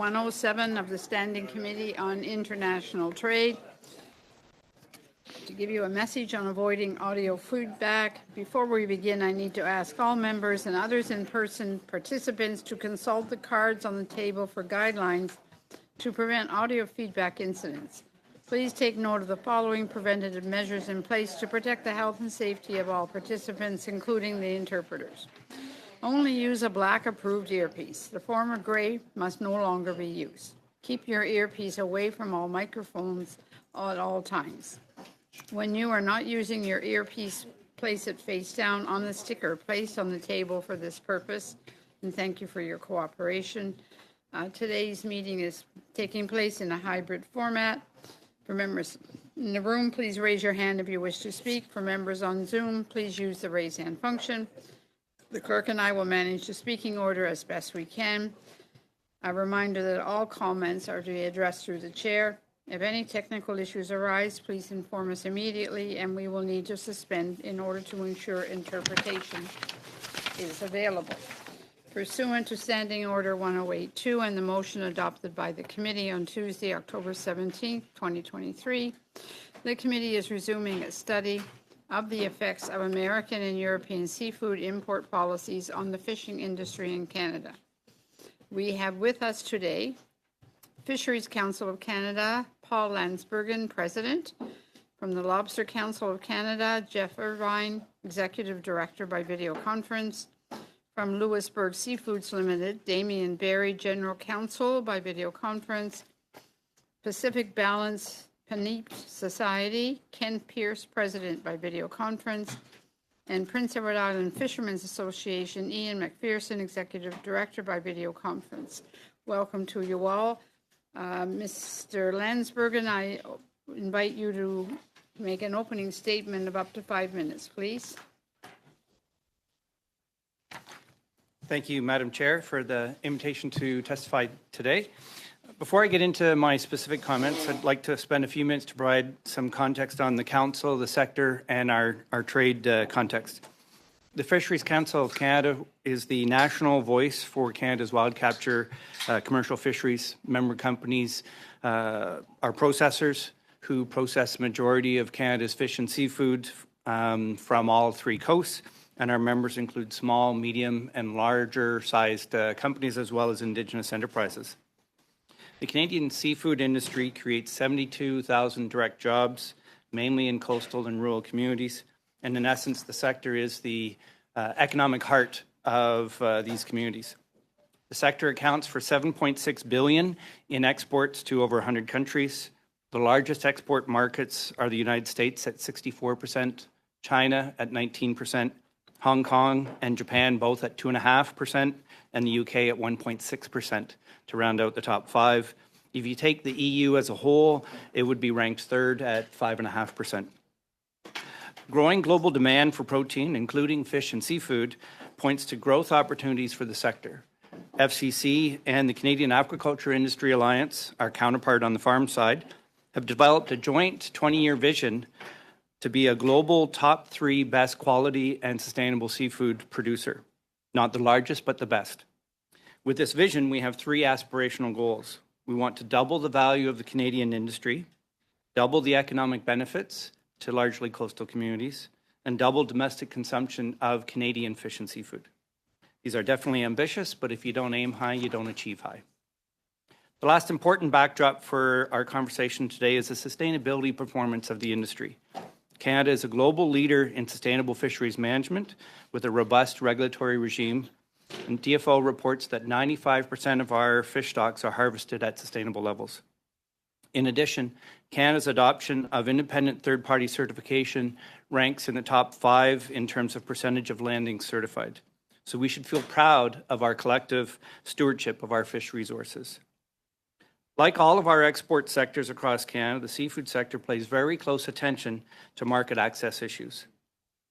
107 of the Standing Committee on International Trade. To give you a message on avoiding audio feedback, before we begin, I need to ask all members and others in-person participants to consult the cards on the table for guidelines to prevent audio feedback incidents. Please take note of the following preventative measures in place to protect the health and safety of all participants, including the interpreters. Only use a black approved earpiece. The former gray must no longer be used. Keep your earpiece away from all microphones at all times. When you are not using your earpiece, place it face down on the sticker placed on the table for this purpose, and thank you for your cooperation. Today's meeting is taking place in a hybrid format. For members in the room, please raise your hand if you wish to speak. For members on Zoom, please use the raise hand function. The clerk and I will manage the speaking order as best we can. A reminder that all comments are to be addressed through the chair. If any technical issues arise, please inform us immediately, and we will need to suspend in order to ensure interpretation is available. Pursuant to Standing Order 1082 and the motion adopted by the committee on Tuesday, October 17, 2023, the committee is resuming its study of the effects of American and European seafood import policies on the fishing industry in Canada. We have with us today Fisheries Council of Canada, Paul Landsbergen, President. From the Lobster Council of Canada, Jeff Irvine, Executive Director by video conference. From Louisburg Seafoods Limited, Damien Barry, General Counsel by video conference. Pacific Balance Paneet Society, Ken Pierce, President by video conference. And Prince Edward Island Fishermen's Association, Ian McPherson, Executive Director by video conference. Welcome to you all. Mr. Landsbergen, I invite you to make an opening statement of up to 5 minutes, please. Thank you, Madam Chair, for the invitation to testify today. Before I get into my specific comments, I'd like to spend a few minutes to provide some context on the Council, the sector, and our trade context. The Fisheries Council of Canada is the national voice for Canada's wild capture commercial fisheries. Member companies are processors who process the majority of Canada's fish and seafood from all three coasts. And our members include small, medium, and larger sized companies, as well as Indigenous enterprises. The Canadian seafood industry creates 72,000 direct jobs, mainly in coastal and rural communities. And in essence, the sector is the economic heart of these communities. The sector accounts for $7.6 billion in exports to over 100 countries. The largest export markets are the United States at 64%, China at 19%, Hong Kong and Japan both at 2.5%, and the UK at 1.6% to round out the top five. If you take the EU as a whole, it would be ranked third at 5.5%. Growing global demand for protein, including fish and seafood, points to growth opportunities for the sector. FCC and the Canadian Aquaculture Industry Alliance, our counterpart on the farm side, have developed a joint 20-year vision to be a global top 3 best quality and sustainable seafood producer. Not the largest, but the best. With this vision, we have 3 aspirational goals. We want to double the value of the Canadian industry, double the economic benefits to largely coastal communities, and double domestic consumption of Canadian fish and seafood. These are definitely ambitious, but if you don't aim high, you don't achieve high. The last important backdrop for our conversation today is the sustainability performance of the industry. Canada is a global leader in sustainable fisheries management with a robust regulatory regime, and DFO reports that 95% of our fish stocks are harvested at sustainable levels. In addition, Canada's adoption of independent third-party certification ranks in the top 5 in terms of percentage of landings certified. So we should feel proud of our collective stewardship of our fish resources. Like all of our export sectors across Canada, the seafood sector pays very close attention to market access issues.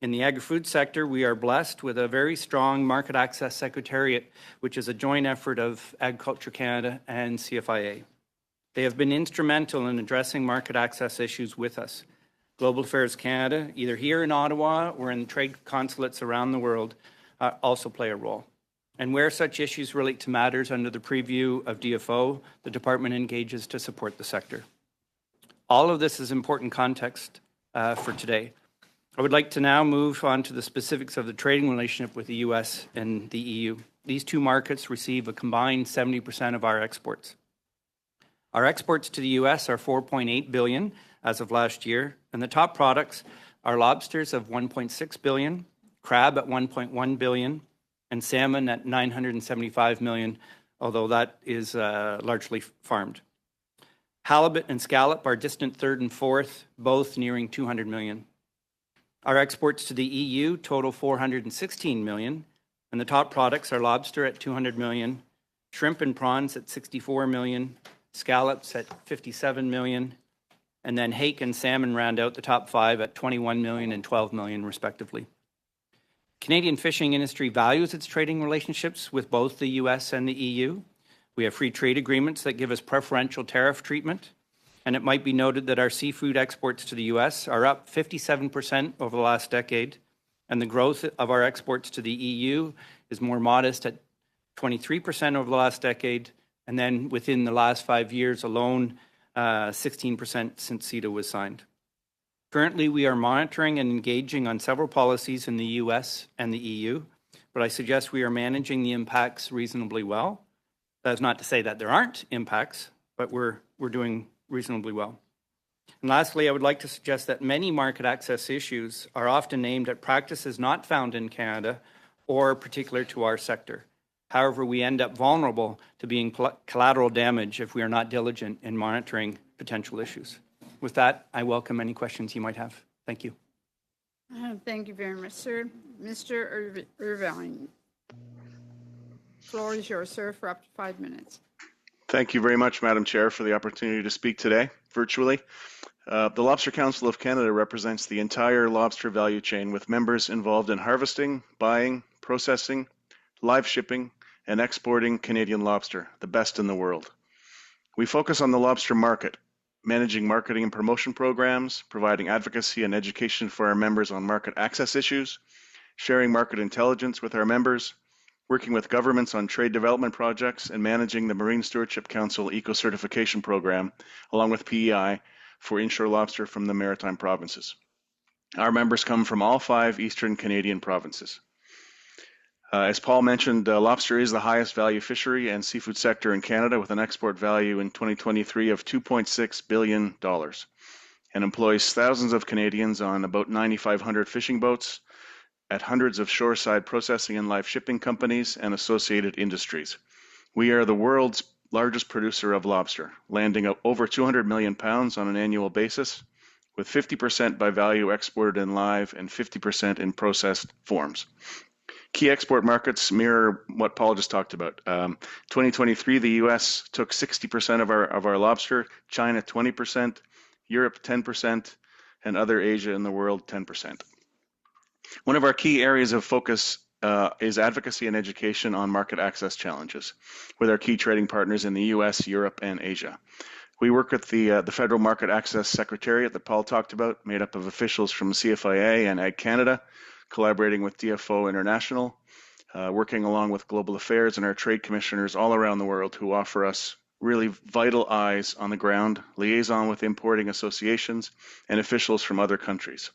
In the agri-food sector, we are blessed with a very strong market access secretariat, which is a joint effort of Agriculture Canada and CFIA. They have been instrumental in addressing market access issues with us. Global Affairs Canada, either here in Ottawa or in trade consulates around the world, also play a role. And where such issues relate to matters under the preview of DFO, the department engages to support the sector. All of this is important context for today. I would like to now move on to the specifics of the trading relationship with the U.S. and the EU. These two markets receive a combined 70% of our exports. Our exports to the U.S. are $4.8 billion as of last year, and the top products are lobsters of $1.6 billion, crab at $1.1 billion, and salmon at $975 million, although that is largely farmed. Halibut and scallop are distant third and fourth, both nearing $200 million. Our exports to the EU total $416 million, and the top products are lobster at $200 million, shrimp and prawns at $64 million, scallops at $57 million, and then hake and salmon round out the top five at $21 million and $12 million, respectively. Canadian fishing industry values its trading relationships with both the U.S. and the EU. We have free trade agreements that give us preferential tariff treatment, and it might be noted that our seafood exports to the U.S. are up 57% over the last decade, and the growth of our exports to the EU is more modest at 23% over the last decade, and then within the last 5 years alone, 16% since CITIT was signed. Currently, we are monitoring and engaging on several policies in the U.S. and the EU, but I suggest we are managing the impacts reasonably well. That's not to say that there aren't impacts, but we're doing reasonably well. And lastly, I would like to suggest that many market access issues are often aimed at practices not found in Canada or particular to our sector. However, we end up vulnerable to being collateral damage if we are not diligent in monitoring potential issues. With that, I welcome any questions you might have. Thank you. Thank you very much, sir. Mr. Irvine, the floor is yours, sir, for up to 5 minutes. Thank you very much, Madam Chair, for the opportunity to speak today virtually. The Lobster Council of Canada represents the entire lobster value chain with members involved in harvesting, buying, processing, live shipping, and exporting Canadian lobster, the best in the world. We focus on the lobster market, managing marketing and promotion programs, providing advocacy and education for our members on market access issues, sharing market intelligence with our members, working with governments on trade development projects, and managing the Marine Stewardship Council Eco-Certification Program, along with PEI, for inshore lobster from the Maritime Provinces. Our members come from all 5 Eastern Canadian provinces. As Paul mentioned, lobster is the highest value fishery and seafood sector in Canada, with an export value in 2023 of $2.6 billion, and employs thousands of Canadians on about 9,500 fishing boats at hundreds of shoreside processing and live shipping companies and associated industries. We are the world's largest producer of lobster, landing over 200 million pounds on an annual basis, with 50% by value exported in live and 50% in processed forms. Key export markets mirror what Paul just talked about. 2023, the U.S. took 60% of our lobster, China 20%, Europe 10%, and other Asia and the world 10%. One of our key areas of focus is advocacy and education on market access challenges with our key trading partners in the U.S., Europe, and Asia. We work with the Federal Market Access Secretariat that Paul talked about, made up of officials from CFIA and Ag Canada, collaborating with DFO International, working along with Global Affairs and our trade commissioners all around the world who offer us really vital eyes on the ground, liaison with importing associations, and officials from other countries.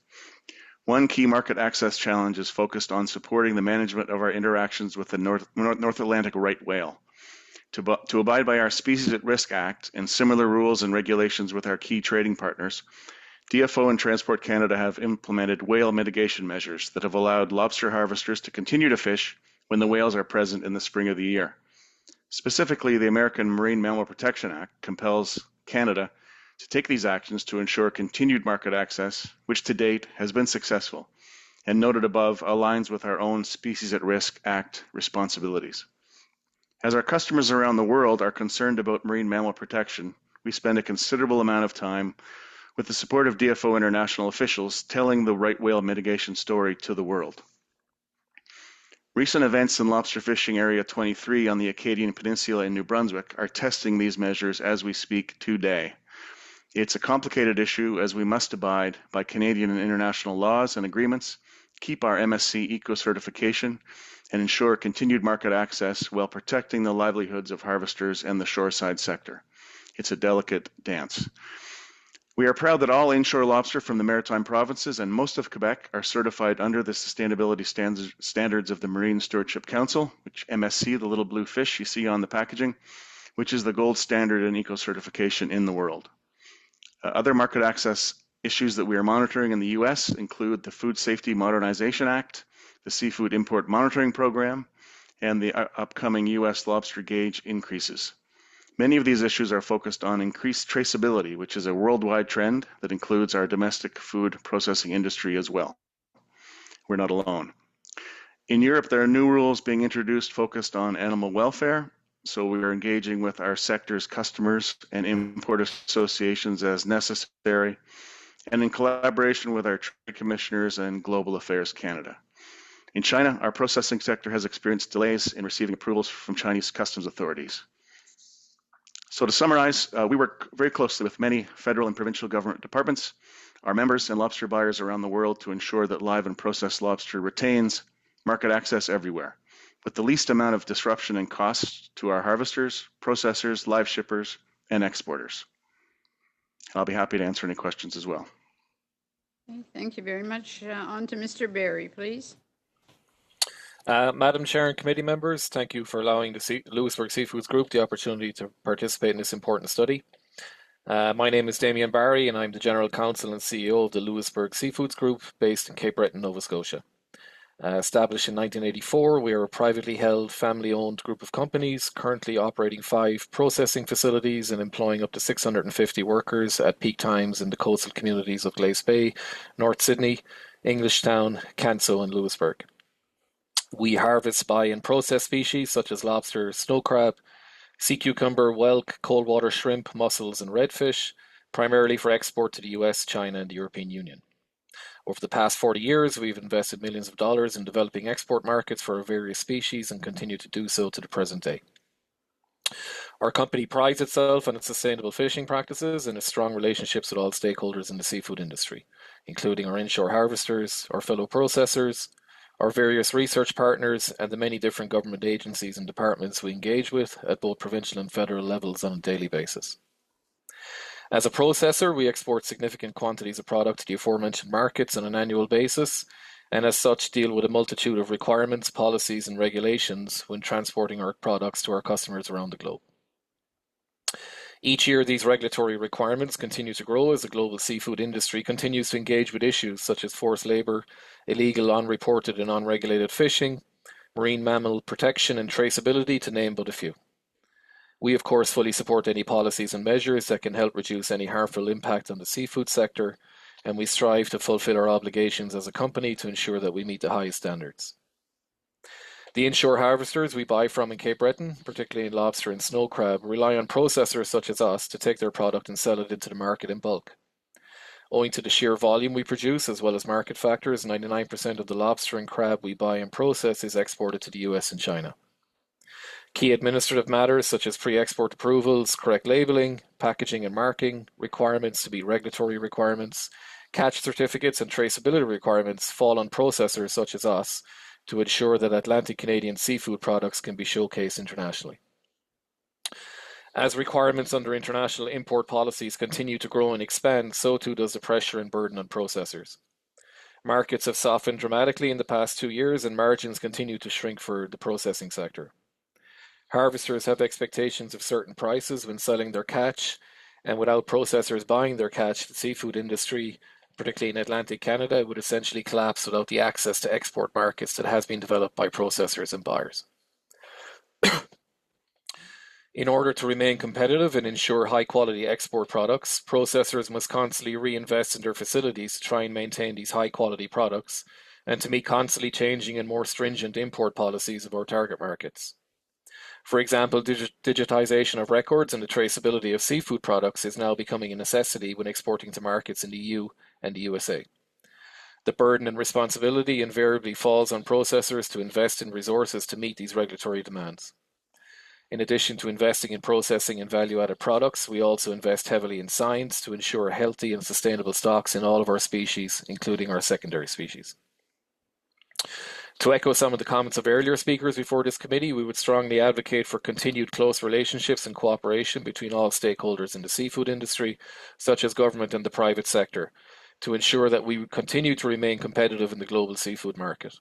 One key market access challenge is focused on supporting the management of our interactions with the North Atlantic right whale. To abide by our Species at Risk Act and similar rules and regulations with our key trading partners, DFO and Transport Canada have implemented whale mitigation measures that have allowed lobster harvesters to continue to fish when the whales are present in the spring of the year. Specifically, the American Marine Mammal Protection Act compels Canada to take these actions to ensure continued market access, which to date has been successful, and noted above aligns with our own Species at Risk Act responsibilities. As our customers around the world are concerned about marine mammal protection, we spend a considerable amount of time with the support of DFO International officials telling the right whale mitigation story to the world. Recent events in Lobster Fishing Area 23 on the Acadian Peninsula in New Brunswick are testing these measures as we speak today. It's a complicated issue as we must abide by Canadian and international laws and agreements, keep our MSC Eco certification, and ensure continued market access while protecting the livelihoods of harvesters and the shoreside sector. It's a delicate dance. We are proud that all inshore lobster from the Maritime provinces and most of Quebec are certified under the sustainability standards of the Marine Stewardship Council, which MSC, the little blue fish you see on the packaging, which is the gold standard in eco-certification in the world. Other market access issues that we are monitoring in the U.S. include the Food Safety Modernization Act, the Seafood Import Monitoring Program, and the upcoming U.S. lobster gauge increases. Many of these issues are focused on increased traceability, which is a worldwide trend that includes our domestic food processing industry as well. We're not alone. In Europe, there are new rules being introduced focused on animal welfare, so we are engaging with our sector's customers and import associations as necessary, and in collaboration with our trade commissioners and Global Affairs Canada. In China, our processing sector has experienced delays in receiving approvals from Chinese customs authorities. So to summarize, we work very closely with many federal and provincial government departments, our members and lobster buyers around the world to ensure that live and processed lobster retains market access everywhere, with the least amount of disruption and cost to our harvesters, processors, live shippers, and exporters. I'll be happy to answer any questions as well. Okay, thank you very much. On to Mr. Berry, please. Madam Chair and committee members, thank you for allowing the Louisburg Seafoods Group the opportunity to participate in this important study. My name is Damien Barry and I'm the General Counsel and CEO of the Louisburg Seafoods Group based in Cape Breton, Nova Scotia. Established in 1984, we are a privately held, family-owned group of companies currently operating 5 processing facilities and employing up to 650 workers at peak times in the coastal communities of Glace Bay, North Sydney, Englishtown, Canso and Louisburg. We harvest, buy and process species such as lobster, snow crab, sea cucumber, whelk, cold water shrimp, mussels and redfish, primarily for export to the US, China and the European Union. Over the past 40 years, we've invested millions of dollars in developing export markets for our various species and continue to do so to the present day. Our company prides itself on its sustainable fishing practices and its strong relationships with all stakeholders in the seafood industry, including our inshore harvesters, our fellow processors, our various research partners, and the many different government agencies and departments we engage with at both provincial and federal levels on a daily basis. As a processor, we export significant quantities of product to the aforementioned markets on an annual basis, and as such deal with a multitude of requirements, policies, and regulations when transporting our products to our customers around the globe. Each year, these regulatory requirements continue to grow as the global seafood industry continues to engage with issues such as forced labor, illegal, unreported, and unregulated fishing, marine mammal protection, and traceability, to name but a few. We, of course, fully support any policies and measures that can help reduce any harmful impact on the seafood sector, and we strive to fulfill our obligations as a company to ensure that we meet the highest standards. The inshore harvesters we buy from in Cape Breton, particularly in lobster and snow crab, rely on processors such as us to take their product and sell it into the market in bulk. Owing to the sheer volume we produce, as well as market factors, 99% of the lobster and crab we buy and process is exported to the US and China. Key administrative matters such as pre-export approvals, correct labeling, packaging and marking, requirements to meet regulatory requirements, catch certificates and traceability requirements fall on processors such as us to ensure that Atlantic Canadian seafood products can be showcased internationally. As requirements under international import policies continue to grow and expand, so too does the pressure and burden on processors. Markets have softened dramatically in the past 2 years and margins continue to shrink for the processing sector. Harvesters have expectations of certain prices when selling their catch, and without processors buying their catch, the seafood industry, particularly in Atlantic Canada, would essentially collapse without the access to export markets that has been developed by processors and buyers. In order to remain competitive and ensure high-quality export products, processors must constantly reinvest in their facilities to try and maintain these high-quality products and to meet constantly changing and more stringent import policies of our target markets. For example, digitization of records and the traceability of seafood products is now becoming a necessity when exporting to markets in the EU and the USA. The burden and responsibility invariably falls on processors to invest in resources to meet these regulatory demands. In addition to investing in processing and value-added products, we also invest heavily in science to ensure healthy and sustainable stocks in all of our species, including our secondary species. To echo some of the comments of earlier speakers before this committee, we would strongly advocate for continued close relationships and cooperation between all stakeholders in the seafood industry, such as government and the private sector, to ensure that we continue to remain competitive in the global seafood market.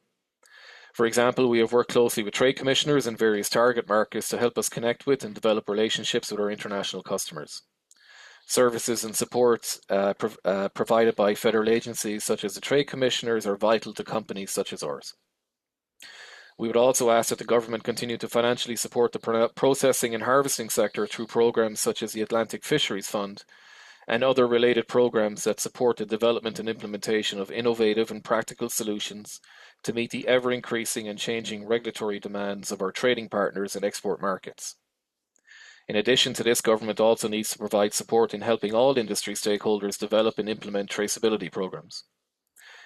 For example, we have worked closely with trade commissioners in various target markets to help us connect with and develop relationships with our international customers. Services and support provided by federal agencies such as the trade commissioners are vital to companies such as ours. We would also ask that the government continue to financially support the processing and harvesting sector through programs such as the Atlantic Fisheries Fund and other related programs that support the development and implementation of innovative and practical solutions to meet the ever-increasing and changing regulatory demands of our trading partners and export markets. In addition to this, government also needs to provide support in helping all industry stakeholders develop and implement traceability programs.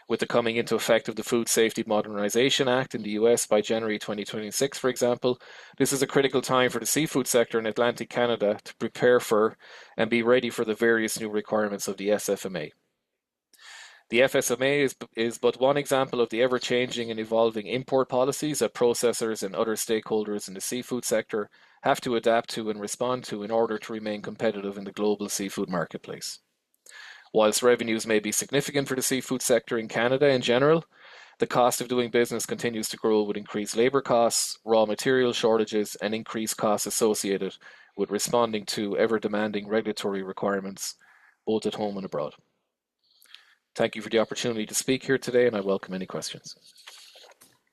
With the coming into effect of the Food Safety Modernization Act in the US by January 2026, for example, this is a critical time for the seafood sector in Atlantic Canada to prepare for and be ready for the various new requirements of the SFMA. The FSMA is but one example of the ever-changing and evolving import policies that processors and other stakeholders in the seafood sector have to adapt to and respond to in order to remain competitive in the global seafood marketplace. Whilst revenues may be significant for the seafood sector in Canada in general, the cost of doing business continues to grow with increased labour costs, raw material shortages, and increased costs associated with responding to ever-demanding regulatory requirements, both at home and abroad. Thank you for the opportunity to speak here today, and I welcome any questions.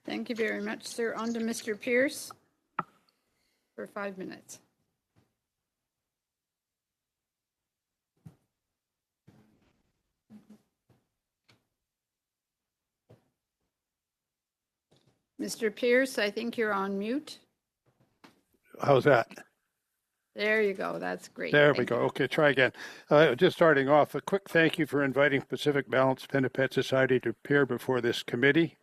Thank you very much, sir. On to Mr. Pierce for 5 minutes. Mr. Pierce, I think you're on mute. How's that? There you go. That's great. There we Thank go. you. Okay, try again. Just starting off, a quick thank you for inviting Pacific Balanced Pinniped Society to appear before this committee.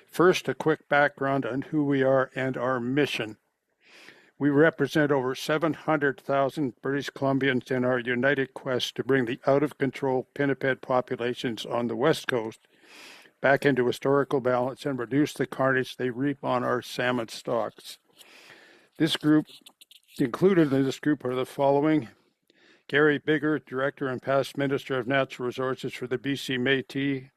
First, a quick background on who we are and our mission. We represent over 700,000 British Columbians in our united quest to bring the out-of-control pinniped populations on the West Coast back into historical balance and reduce the carnage they reap on our salmon stocks. Included in this group are the following: Gary Bigger, Director and past Minister of Natural Resources for the BC Métis;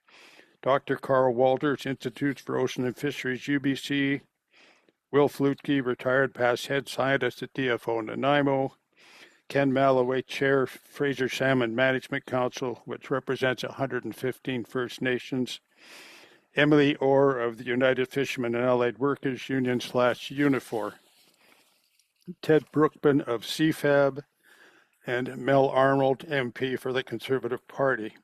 Dr. Carl Walters, Institutes for Ocean and Fisheries, UBC; Will Flutke, retired past head scientist at DFO Nanaimo; Ken Malloway, Chair, Fraser Salmon Management Council, which represents 115 First Nations; Emily Orr of the United Fishermen and Allied Workers Union /Unifor; Ted Brookman of CFAB; and Mel Arnold, MP for the Conservative Party.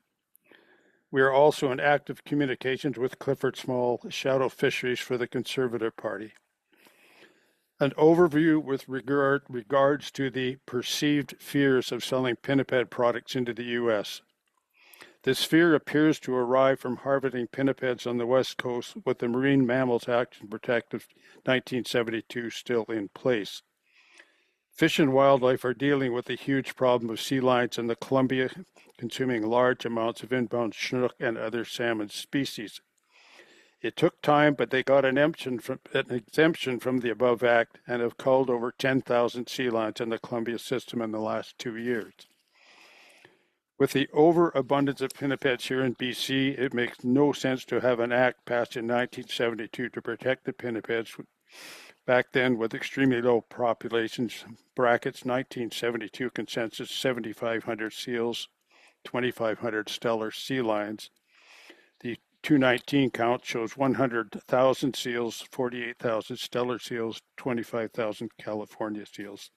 We are also in active communications with Clifford Small, Shadow Fisheries for the Conservative Party. An overview with regards to the perceived fears of selling pinniped products into the U.S. This fear appears to arrive from harvesting pinnipeds on the West Coast with the Marine Mammals Act and Protective 1972 still in place. Fish and Wildlife are dealing with the huge problem of sea lions in the Columbia consuming large amounts of inbound Chinook and other salmon species. It took time, but they got an exemption from the above act and have culled over 10,000 sea lions in the Columbia system in the last 2 years. With the overabundance of pinnipeds here in BC, it makes no sense to have an act passed in 1972 to protect the pinnipeds. Back then, with extremely low populations, brackets 1972 consensus 7,500 seals, 2,500 stellar sea lions. The 219 count shows 100,000 seals, 48,000 stellar seals, 25,000 California seals.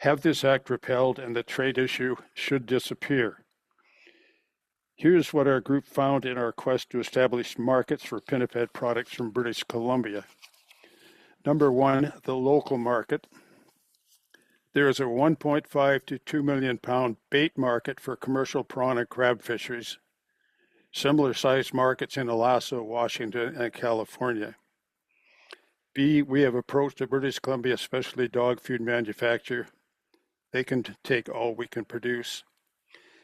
Have this act repealed and the trade issue should disappear. Here's what our group found in our quest to establish markets for pinniped products from British Columbia. Number one, the local market. There is a 1.5 to 2 million pound bait market for commercial prawn and crab fisheries. Similar sized markets in Alaska, Washington, and California. B, we have approached a British Columbia specialty dog food manufacturer. They can take all we can produce.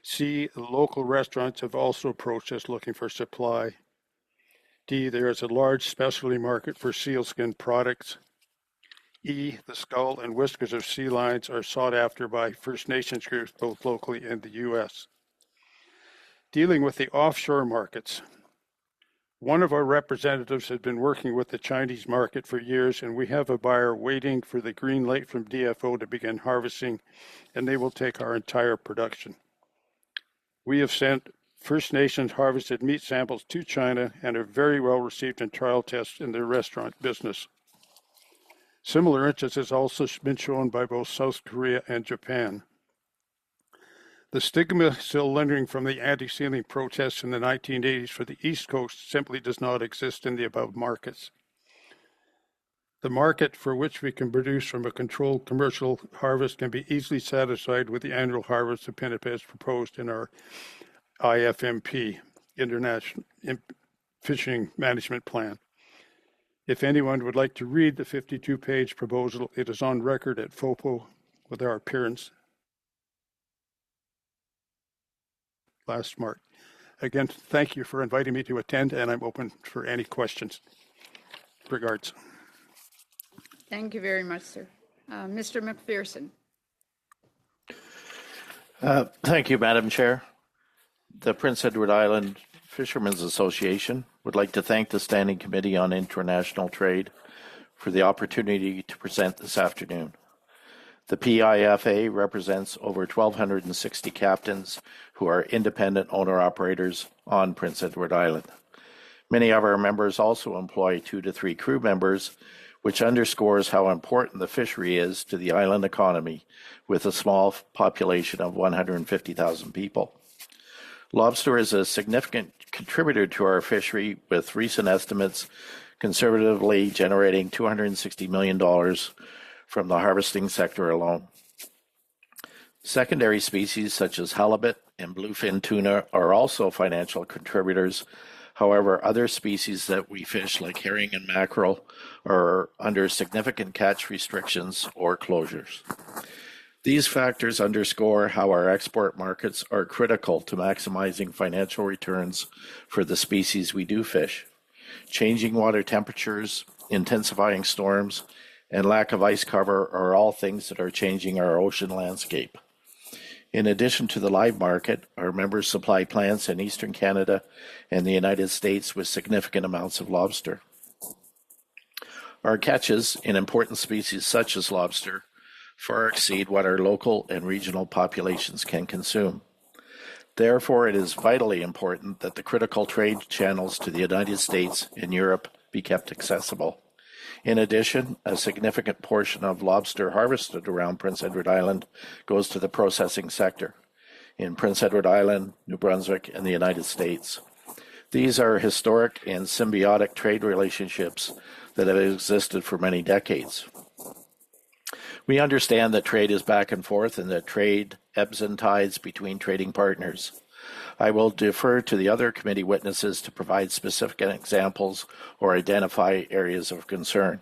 C, the local restaurants have also approached us looking for supply. D, there is a large specialty market for sealskin products. E, the skull and whiskers of sea lions are sought after by First Nations groups both locally and the U.S. Dealing with the offshore markets, one of our representatives has been working with the Chinese market for years, and we have a buyer waiting for the green light from DFO to begin harvesting, and they will take our entire production. We have sent First Nations harvested meat samples to China and are very well received in trial tests in their restaurant business. Similar interest has also been shown by both South Korea and Japan. The stigma still lingering from the anti-sealing protests in the 1980s for the East Coast simply does not exist in the above markets. The market for which we can produce from a controlled commercial harvest can be easily satisfied with the annual harvest of pinnipeds proposed in our IFMP, International Fishing Management Plan. If anyone would like to read the 52-page proposal, it is on record at FOPO with our appearance last March. Again, thank you for inviting me to attend, and I'm open for any questions. Regards. Thank you very much, sir. Mr. McPherson. Thank you, Madam Chair. The Prince Edward Island Fishermen's Association would like to thank the Standing Committee on International Trade for the opportunity to present this afternoon. The PIFA represents over 1,260 captains who are independent owner-operators on Prince Edward Island. Many of our members also employ 2 to 3 crew members, which underscores how important the fishery is to the island economy with a small population of 150,000 people. Lobster is a significant contributor to our fishery, with recent estimates conservatively generating $260 million from the harvesting sector alone. Secondary species such as halibut and bluefin tuna are also financial contributors. However, other species that we fish, like herring and mackerel, are under significant catch restrictions or closures. These factors underscore how our export markets are critical to maximizing financial returns for the species we do fish. Changing water temperatures, intensifying storms, and lack of ice cover are all things that are changing our ocean landscape. In addition to the live market, our members supply plants in Eastern Canada and the United States with significant amounts of lobster. Our catches in important species such as lobster far exceed what our local and regional populations can consume. Therefore, it is vitally important that the critical trade channels to the United States and Europe be kept accessible. In addition, a significant portion of lobster harvested around Prince Edward Island goes to the processing sector in Prince Edward Island, New Brunswick, and the United States. These are historic and symbiotic trade relationships that have existed for many decades. We understand that trade is back and forth and that trade ebbs and tides between trading partners. I will defer to the other committee witnesses to provide specific examples or identify areas of concern.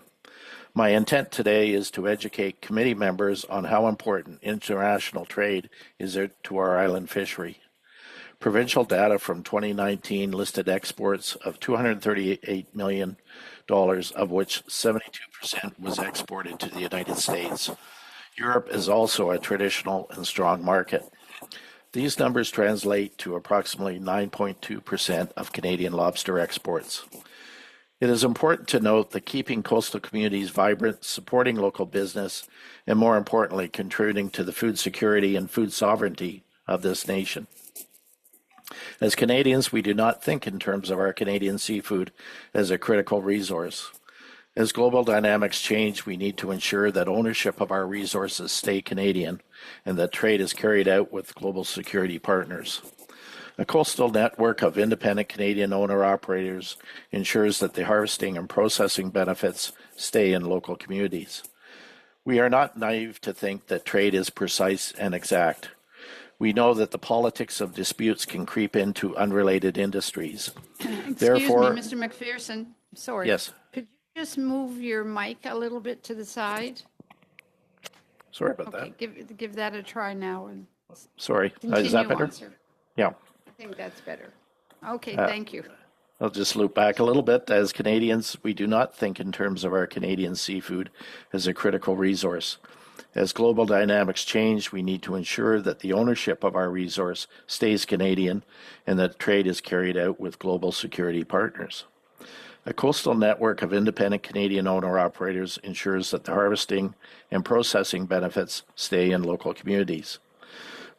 My intent today is to educate committee members on how important international trade is to our island fishery. Provincial data from 2019 listed exports of $238 million, of which 72% was exported to the United States. Europe is also a traditional and strong market. These numbers translate to approximately 9.2% of Canadian lobster exports. It is important to note that keeping coastal communities vibrant, supporting local business, and more importantly, contributing to the food security and food sovereignty of this nation. As Canadians, we do not think in terms of our Canadian seafood as a critical resource. As global dynamics change, we need to ensure that ownership of our resources stay Canadian and that trade is carried out with global security partners. A coastal network of independent Canadian owner-operators ensures that the harvesting and processing benefits stay in local communities. We are not naive to think that trade is precise and exact. We know that the politics of disputes can creep into unrelated industries. Excuse me, Mr. McPherson. Sorry. Yes. Could you just move your mic a little bit to the side? Sorry about Okay, that. give that a try now and Sorry. Is continue that better? on, sir. Yeah. I think that's better. Okay, thank you. I'll just loop back a little bit. As Canadians, we do not think in terms of our Canadian seafood as a critical resource. As global dynamics change, we need to ensure that the ownership of our resource stays Canadian and that trade is carried out with global security partners. A coastal network of independent Canadian owner-operators ensures that the harvesting and processing benefits stay in local communities.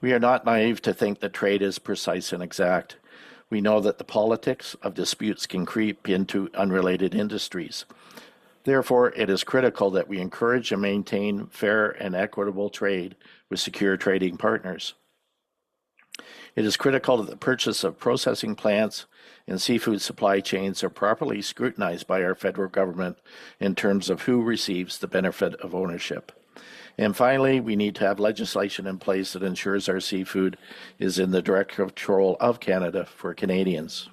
We are not naive to think that trade is precise and exact. We know that the politics of disputes can creep into unrelated industries. Therefore, it is critical that we encourage and maintain fair and equitable trade with secure trading partners. It is critical that the purchase of processing plants and seafood supply chains are properly scrutinized by our federal government in terms of who receives the benefit of ownership. And finally, we need to have legislation in place that ensures our seafood is in the direct control of Canada for Canadians.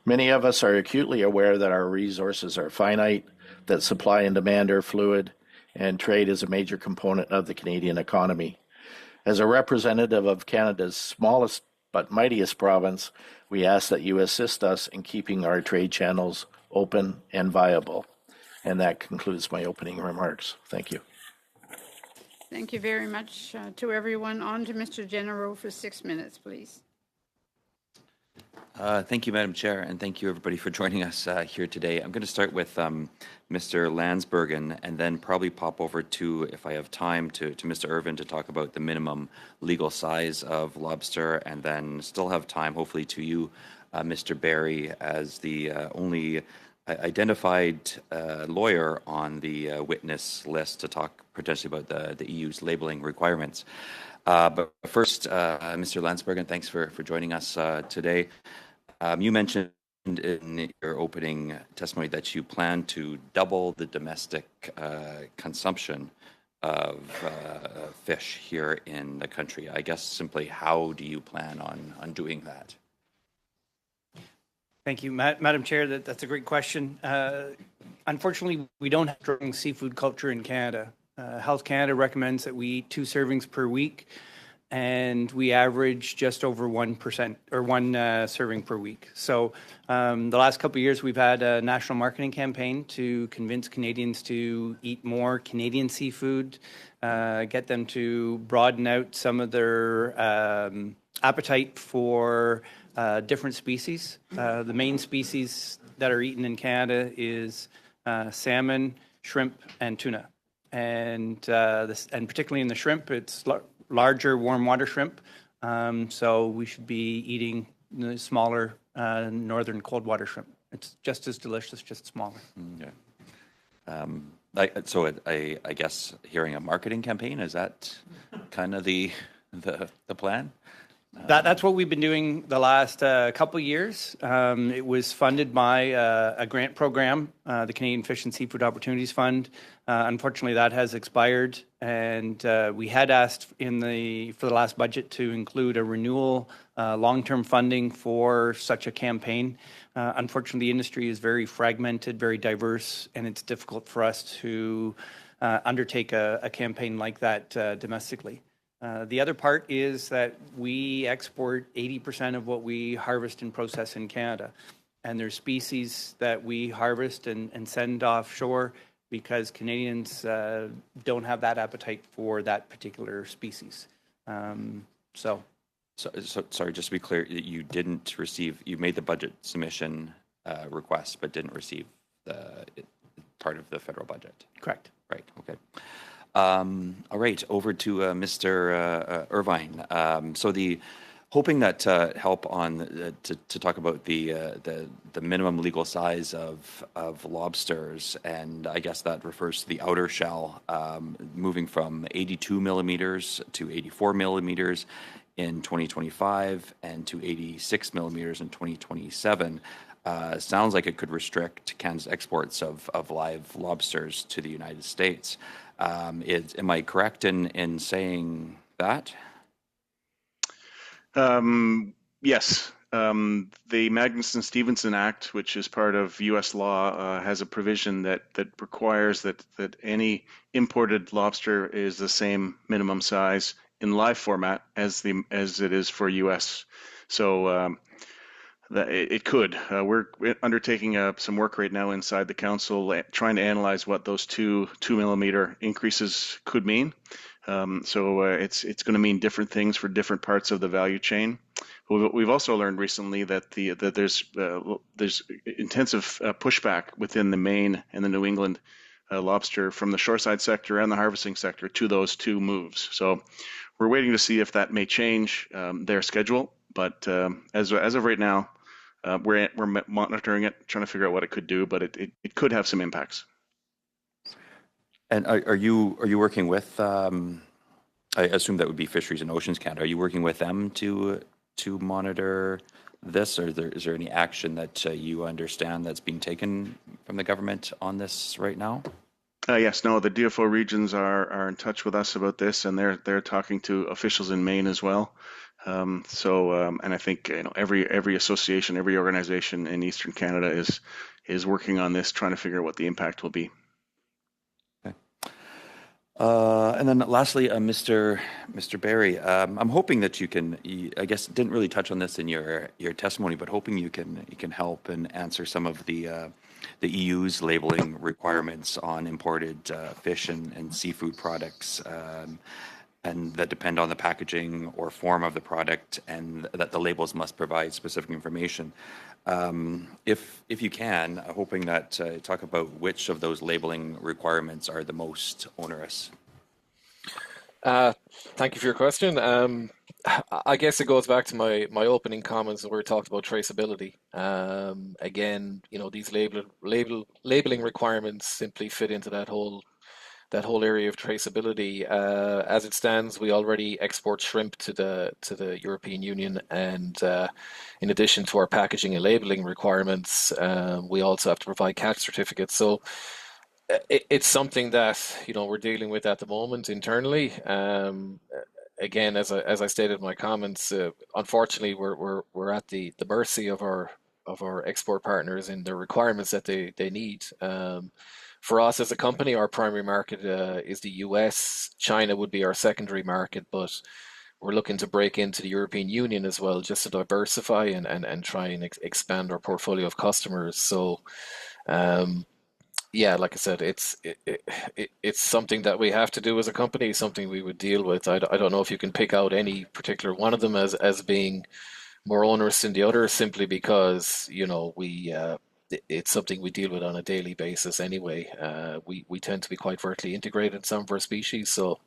Many of us are acutely aware that our resources are finite, that supply and demand are fluid, and trade is a major component of the Canadian economy. As a representative of Canada's smallest but mightiest province, we ask that you assist us in keeping our trade channels open and viable. And that concludes my opening remarks. Thank you. Thank you very much to everyone. On to Mr. General for 6 minutes, please. Thank you, Madam Chair, and thank you, everybody, for joining us here today. I'm going to start with Mr. Landsbergen and then probably pop over to, if I have time, to Mr. Irvin to talk about the minimum legal size of lobster, and then still have time, hopefully, to you, Mr. Barry, as the only identified lawyer on the witness list to talk potentially about the EU's labeling requirements. But first, Mr. Landsbergen, thanks for joining us today. You mentioned in your opening testimony that you plan to double the domestic consumption of fish here in the country. I guess simply, how do you plan on doing that? Thank you, Madam Chair. That's a great question. Unfortunately, we don't have strong seafood culture in Canada. Health Canada recommends that we eat 2 servings per week, and we average just over 1% or 1 serving per week. So the last couple of years, we've had a national marketing campaign to convince Canadians to eat more Canadian seafood, get them to broaden out some of their appetite for different species. The main species that are eaten in Canada is salmon, shrimp, and tuna. And particularly in the shrimp, it's larger warm water shrimp. So we should be eating the smaller northern cold water shrimp. It's just as delicious, just smaller. Yeah. So I guess hearing a marketing campaign, is that kind of the plan? That's what we've been doing the last couple of years. It was funded by a grant program, the Canadian Fish and Seafood Opportunities Fund. Unfortunately, that has expired, and we had asked for the last budget to include a renewal, long-term funding for such a campaign. Unfortunately, the industry is very fragmented, very diverse, and it's difficult for us to undertake a campaign like that domestically. The other part is that we export 80% of what we harvest and process in Canada. And there's species that we harvest and send offshore because Canadians don't have that appetite for that particular species. So, sorry, just to be clear, you made the budget submission request, but didn't receive part of the federal budget. Correct. Right, okay. All right, over to Mr. Irvine. Hoping that help on to talk about the minimum legal size of lobsters, and I guess that refers to the outer shell, moving from 82 millimeters to 84 millimeters in 2025 and to 86 millimeters in 2027. Sounds like it could restrict Canada's exports of live lobsters to the United States. Am I correct in saying that? Yes. The Magnuson-Stevenson Act, which is part of U.S. law, has a provision that requires that any imported lobster is the same minimum size in live format as it is for U.S. So It could. We're undertaking some work right now inside the council, trying to analyze what those 2 millimeter increases could mean. It's going to mean different things for different parts of the value chain. We've also learned recently that there's intensive pushback within the Maine and the New England lobster from the shoreside sector and the harvesting sector to those two moves. So we're waiting to see if that may change their schedule. But as of right now, we're monitoring it, trying to figure out what it could do, but it could have some impacts. And are you working with? I assume that would be Fisheries and Oceans Canada. Are you working with them to monitor this, or is there any action that you understand that's being taken from the government on this right now? Yes, no, the DFO regions are in touch with us about this, and they're talking to officials in Maine as well. And I think every association, every organization in Eastern Canada is working on this, trying to figure out what the impact will be. Okay. And then lastly, Mr. Barry, I'm hoping that you can. I guess didn't really touch on this in your testimony, but hoping you can help and answer some of the EU's labeling requirements on imported fish and seafood products. And that depend on the packaging or form of the product, and that the labels must provide specific information. If you can, hoping that talk about which of those labeling requirements are the most onerous. Thank you for your question. I guess it goes back to my opening comments where we talked about traceability. Again, these labeling requirements simply fit into that whole area of traceability. As it stands, we already export shrimp to the European Union, and in addition to our packaging and labeling requirements, we also have to provide catch certificates. So it's something that we're dealing with at the moment internally. Again, as I stated in my comments, unfortunately, we're at the mercy of our export partners and the requirements that they need. For us as a company, our primary market is the US. China would be our secondary market, but we're looking to break into the European Union as well, just to diversify and try and expand our portfolio of customers. So, yeah, like I said, it's something that we have to do as a company, something we would deal with. I don't know if you can pick out any particular one of them as being more onerous than the other, simply because it's something we deal with on a daily basis anyway. We tend to be quite vertically integrated in some of our species. So,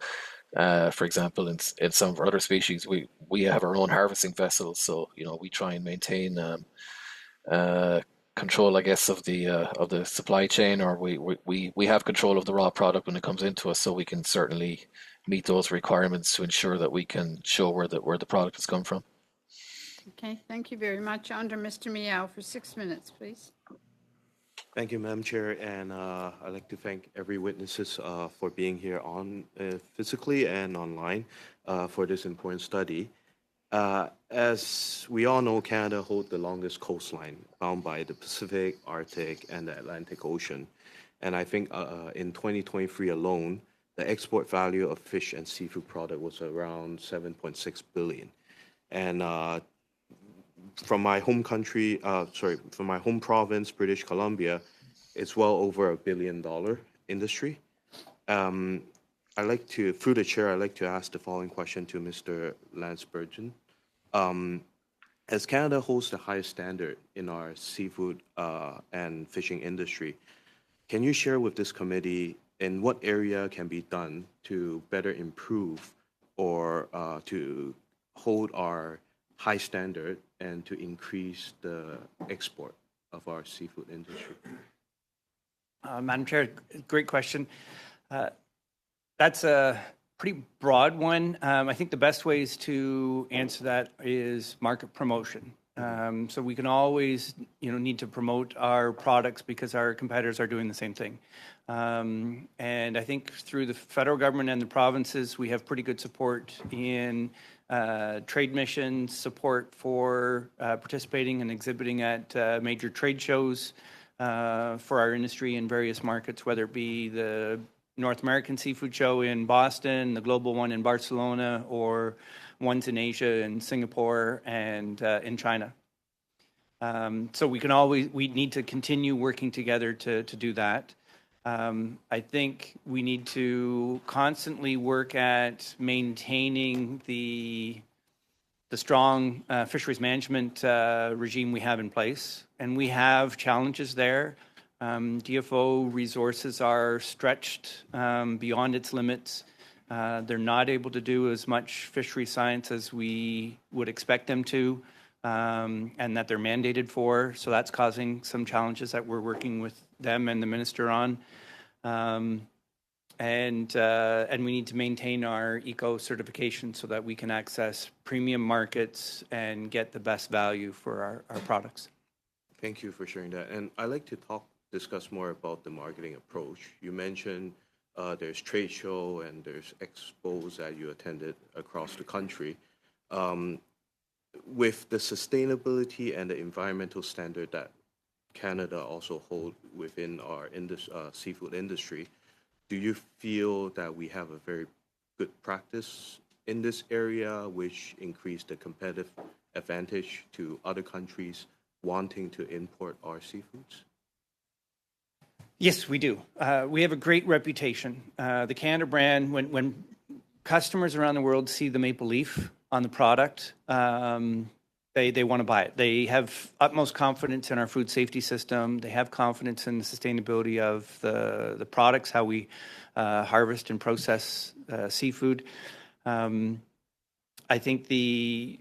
for example, in some of our other species, we have our own harvesting vessels. So, we try and maintain control, I guess, of the supply chain, or we have control of the raw product when it comes into us. So we can certainly meet those requirements to ensure that we can show where the product has come from. Okay, thank you very much. Under Mr. Miao for 6 minutes, please. Thank you, Madam Chair, and I'd like to thank every witnesses for being here on physically and online for this important study. As we all know, Canada holds the longest coastline bound by the Pacific, Arctic, and the Atlantic Ocean. And I think in 2023 alone, the export value of fish and seafood product was around 7.6 billion. And from my home country, from my home province, British Columbia, it's well over $1 billion industry. Through the chair, I'd like to ask the following question to Mr. Landsbergen. As Canada holds the highest standard in our seafood and fishing industry, can you share with this committee in what area can be done to better improve or to hold our high standard and to increase the export of our seafood industry? Madam Chair, great question. That's a pretty broad one. I think the best ways to answer that is market promotion. So we can always, need to promote our products because our competitors are doing the same thing. And I think through the federal government and the provinces, we have pretty good support in trade missions, support for participating and exhibiting at major trade shows for our industry in various markets, whether it be the North American Seafood Show in Boston, the global one in Barcelona, or ones in Asia, in Singapore, and in China. So we need to continue working together to do that. I think we need to constantly work at maintaining the strong fisheries management regime we have in place, and we have challenges there. DFO resources are stretched beyond its limits. They're not able to do as much fishery science as we would expect them to, and that they're mandated for. So that's causing some challenges that we're working with them and the minister on. And we need to maintain our eco certification so that we can access premium markets and get the best value for our products. Thank you for sharing that. And I'd like to discuss more about the marketing approach. You mentioned there's trade show and there's expos that you attended across the country. With the sustainability and the environmental standard that Canada also hold within our seafood industry, do you feel that we have a very good practice in this area, which increase the competitive advantage to other countries wanting to import our seafoods? Yes, we do. We have a great reputation. The Canada brand, when customers around the world see the maple leaf on the product, they want to buy it. They have utmost confidence in our food safety system. They have confidence in the sustainability of the products, how we harvest and process seafood. I think the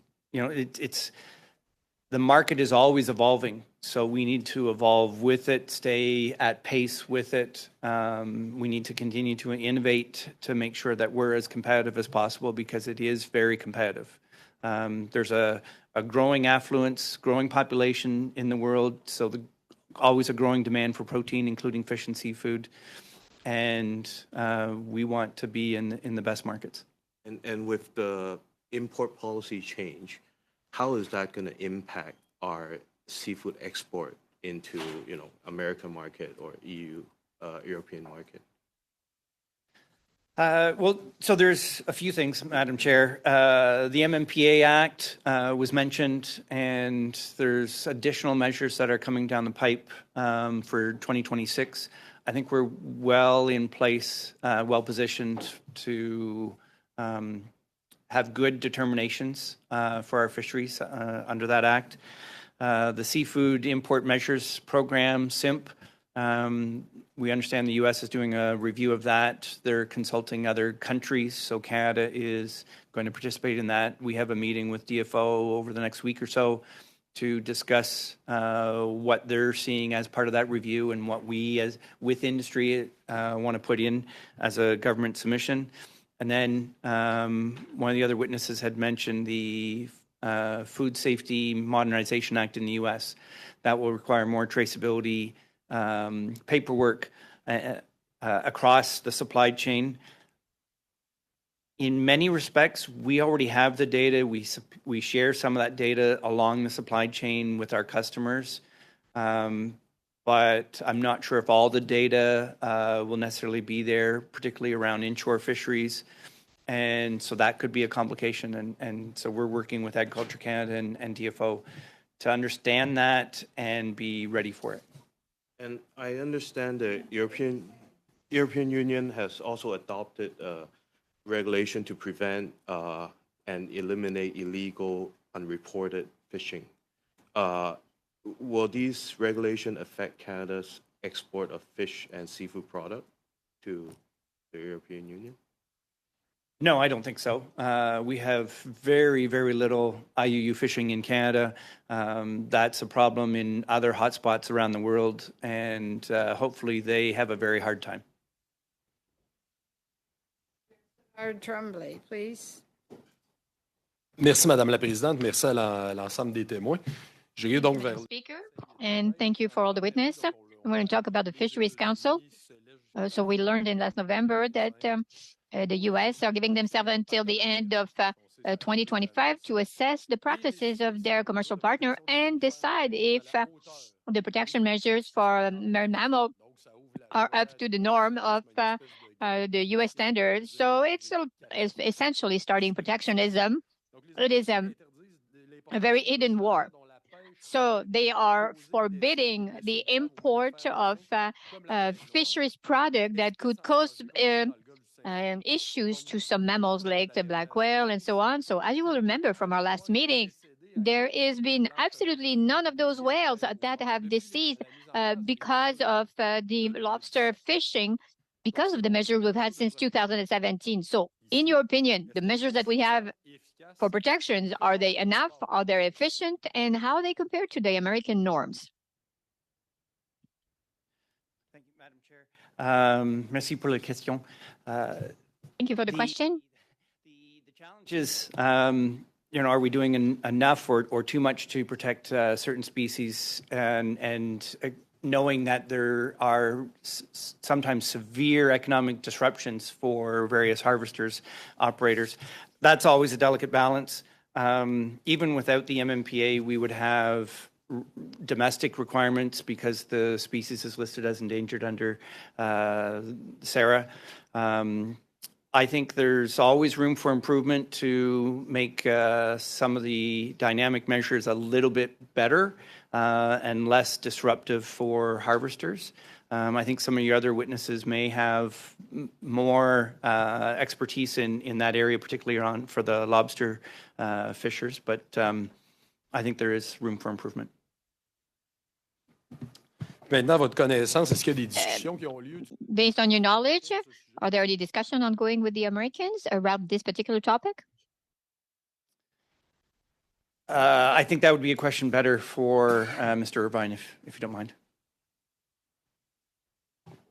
market is always evolving, so we need to evolve with it, stay at pace with it. We need to continue to innovate to make sure that we're as competitive as possible, because it is very competitive. There's a growing affluence, growing population in the world, so always a growing demand for protein, including fish and seafood, and we want to be in the best markets. And with the import policy change, how is that going to impact our seafood export into, American market or EU, European market? So there's a few things, Madam Chair. The MMPA Act was mentioned, and there's additional measures that are coming down the pipe for 2026. I think we're well in place, well positioned to have good determinations for our fisheries under that act. The Seafood Import Measures Program, SIMP, we understand the U.S. is doing a review of that. They're consulting other countries, so Canada is going to participate in that. We have a meeting with DFO over the next week or so to discuss what they're seeing as part of that review and what we, as with industry, want to put in as a government submission. And then one of the other witnesses had mentioned the Food Safety Modernization Act in the U.S. That will require more traceability paperwork across the supply chain. In many respects, we already have the data. We share some of that data along the supply chain with our customers, but I'm not sure if all the data will necessarily be there, particularly around inshore fisheries. And so that could be a complication. And so we're working with Agriculture Canada and DFO to understand that and be ready for it. And I understand the European Union has also adopted a regulation to prevent and eliminate illegal, unreported fishing. Will these regulations affect Canada's export of fish and seafood product to the European Union? No, I don't think so. We have very, very little IUU fishing in Canada. That's a problem in other hotspots around the world, and hopefully they have a very hard time. Tremblay, please. Merci, Madame la Présidente. Merci à l'ensemble des témoins. J'irai donc vers... Speaker, and thank you for all the witnesses. I'm going to talk about the Fisheries Council. So we learned in last November that the U.S. are giving themselves until the end of 2025 to assess the practices of their commercial partner and decide if the protection measures for marine mammal are up to the norm of the U.S. standards. So it's essentially starting protectionism. It is a very hidden war. So they are forbidding the import of fisheries product that could cause issues to some mammals like the black whale and so on. So as you will remember from our last meeting, there has been absolutely none of those whales that have deceased because of the lobster fishing, because of the measures we've had since 2017. So in your opinion, the measures that we have for protections, are they enough? Are they efficient? And how they compare to the American norms? Thank you, Madam Chair. Merci pour la question. Thank you for the question. The challenge is, are we doing enough or too much to protect certain species, and knowing that there are sometimes severe economic disruptions for various harvesters, operators. That's always a delicate balance. Even without the MMPA, we would have domestic requirements because the species is listed as endangered under SARA. I think there's always room for improvement to make some of the dynamic measures a little bit better and less disruptive for harvesters. I think some of your other witnesses may have more expertise in that area, particularly for the lobster fishers, but I think there is room for improvement. Maintenant, votre connaissance, est-ce qu'il y a des discussions qui ont lieu? Based on your knowledge, are there any discussions ongoing with the Americans around this particular topic? I think that would be a question better for Mr. Irvine, if you don't mind.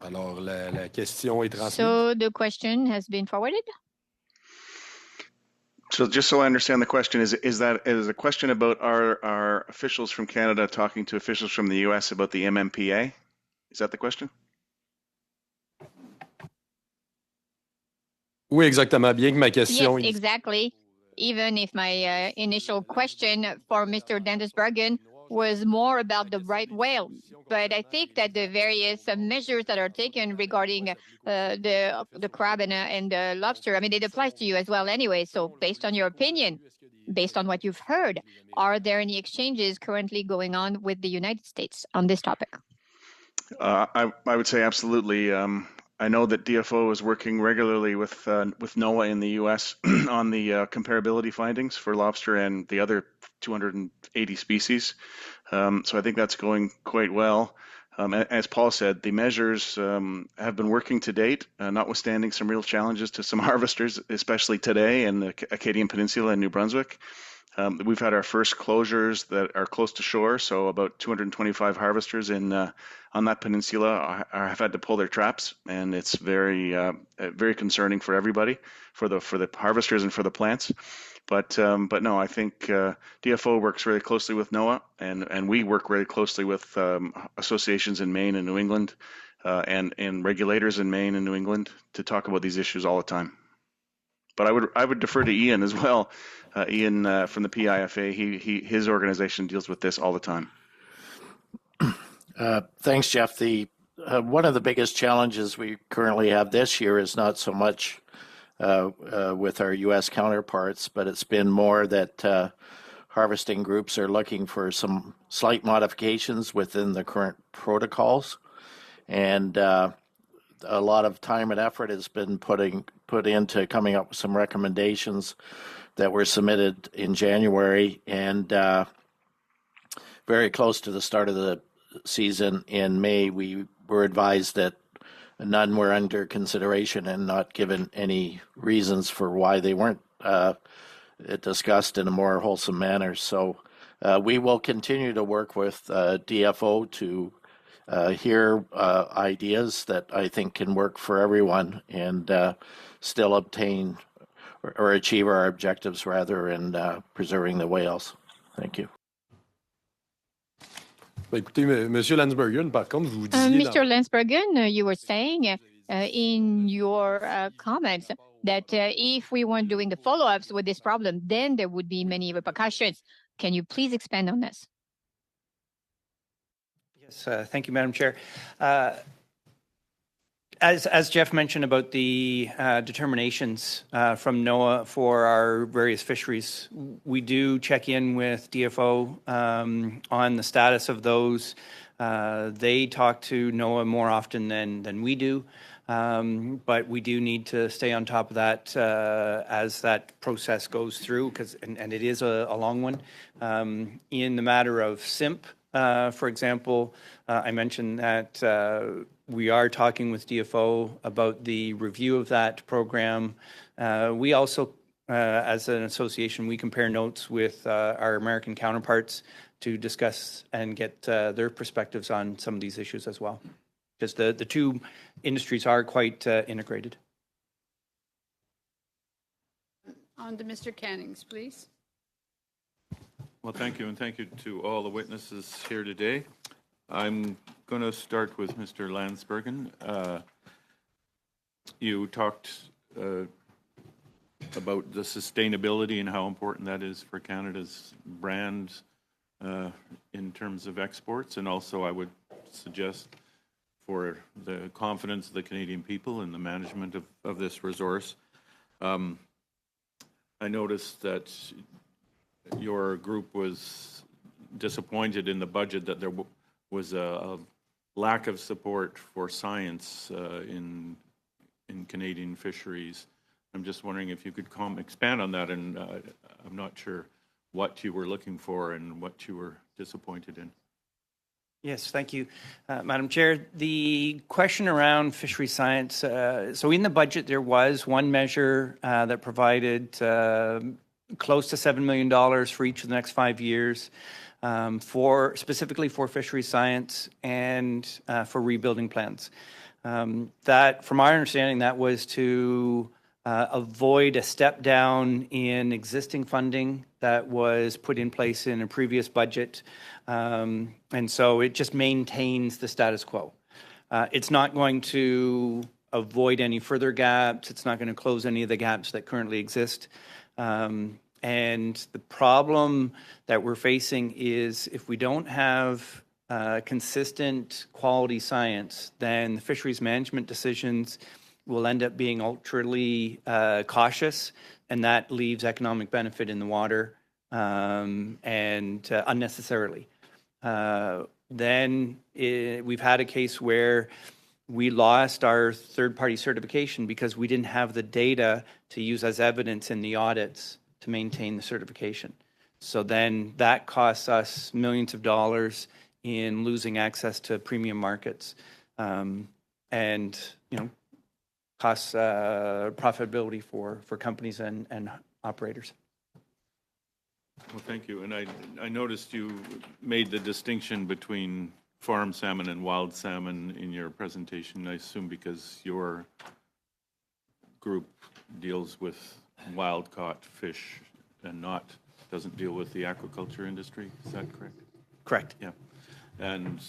Alors, la question est transmise. So the question has been forwarded. So just so I understand the question, is a question about our officials from Canada talking to officials from the U.S. about the MMPA? Is that the question? Oui, exactement. Bien que ma question... Yes, exactly. Even if my initial question for Mr. Landesbergen was more about the right whale. But I think that the various measures that are taken regarding the crab and the lobster, I mean, it applies to you as well anyway. So based on your opinion, based on what you've heard, are there any exchanges currently going on with the United States on this topic? I would say absolutely. I know that DFO is working regularly with NOAA in the U.S. on the comparability findings for lobster and the other 280 species. So I think that's going quite well. As Paul said, the measures have been working to date, notwithstanding some real challenges to some harvesters, especially today in the Acadian Peninsula and New Brunswick. We've had our first closures that are close to shore, so about 225 harvesters on that peninsula have had to pull their traps, and it's very concerning for everybody, for the harvesters and for the plants. But no, I think DFO works really closely with NOAA, and we work really closely with associations in Maine and New England, and regulators in Maine and New England to talk about these issues all the time. But I would defer to Ian as well. Ian from the PIFA, his organization deals with this all the time. Thanks, Jeff. One of the biggest challenges we currently have this year is not so much with our U.S. counterparts, but it's been more that harvesting groups are looking for some slight modifications within the current protocols, and a lot of time and effort has been put into coming up with some recommendations that were submitted in January, and very close to the start of the season in May, we were advised that none were under consideration and not given any reasons for why they weren't discussed in a more wholesome manner. So we will continue to work with DFO to hear ideas that I think can work for everyone and still obtain or achieve our objectives rather in preserving the whales. Thank you. Écoutez, Monsieur Landsbergen, par contre, vous disiez... Mr. Landsbergen, you were saying in your comments that if we weren't doing the follow-ups with this problem, then there would be many repercussions. Can you please expand on this? Yes, thank you, Madam Chair. As Jeff mentioned about the determinations from NOAA for our various fisheries, we do check in with DFO on the status of those. They talk to NOAA more often than we do, but we do need to stay on top of that as that process goes through, and it is a long one. In the matter of SIMP, for example, I mentioned that we are talking with DFO about the review of that program. We also, as an association, we compare notes with our American counterparts to discuss and get their perspectives on some of these issues as well, because the two industries are quite integrated. On to Mr. Cannings, please. Well, thank you, and thank you to all the witnesses here today. I'm going to start with Mr. Landsbergen. You talked about the sustainability and how important that is for Canada's brand in terms of exports, and also I would suggest for the confidence of the Canadian people in the management of this resource. I noticed that your group was disappointed in the budget that there was a lack of support for science in Canadian fisheries. I'm just wondering if you could expand on that, and I'm not sure what you were looking for and what you were disappointed in. Yes, thank you, Madam Chair. The question around fishery science, so in the budget there was one measure that provided close to $7 million for each of the next 5 years specifically for fishery science and for rebuilding plans. That, from our understanding, that was to avoid a step down in existing funding that was put in place in a previous budget. And so it just maintains the status quo. It's not going to avoid any further gaps. It's not going to close any of the gaps that currently exist. And the problem that we're facing is if we don't have consistent quality science, then the fisheries management decisions will end up being ultraly cautious, and that leaves economic benefit in the water and unnecessarily. Then we've had a case where we lost our third-party certification because we didn't have the data to use as evidence in the audits to maintain the certification. So then that costs us millions of dollars in losing access to premium markets, and costs profitability for companies and operators. Well, thank you. And I noticed you made the distinction between farm salmon and wild salmon in your presentation, I assume because your group deals with wild-caught fish and doesn't deal with the aquaculture industry. Is that correct? Correct. Yeah. And,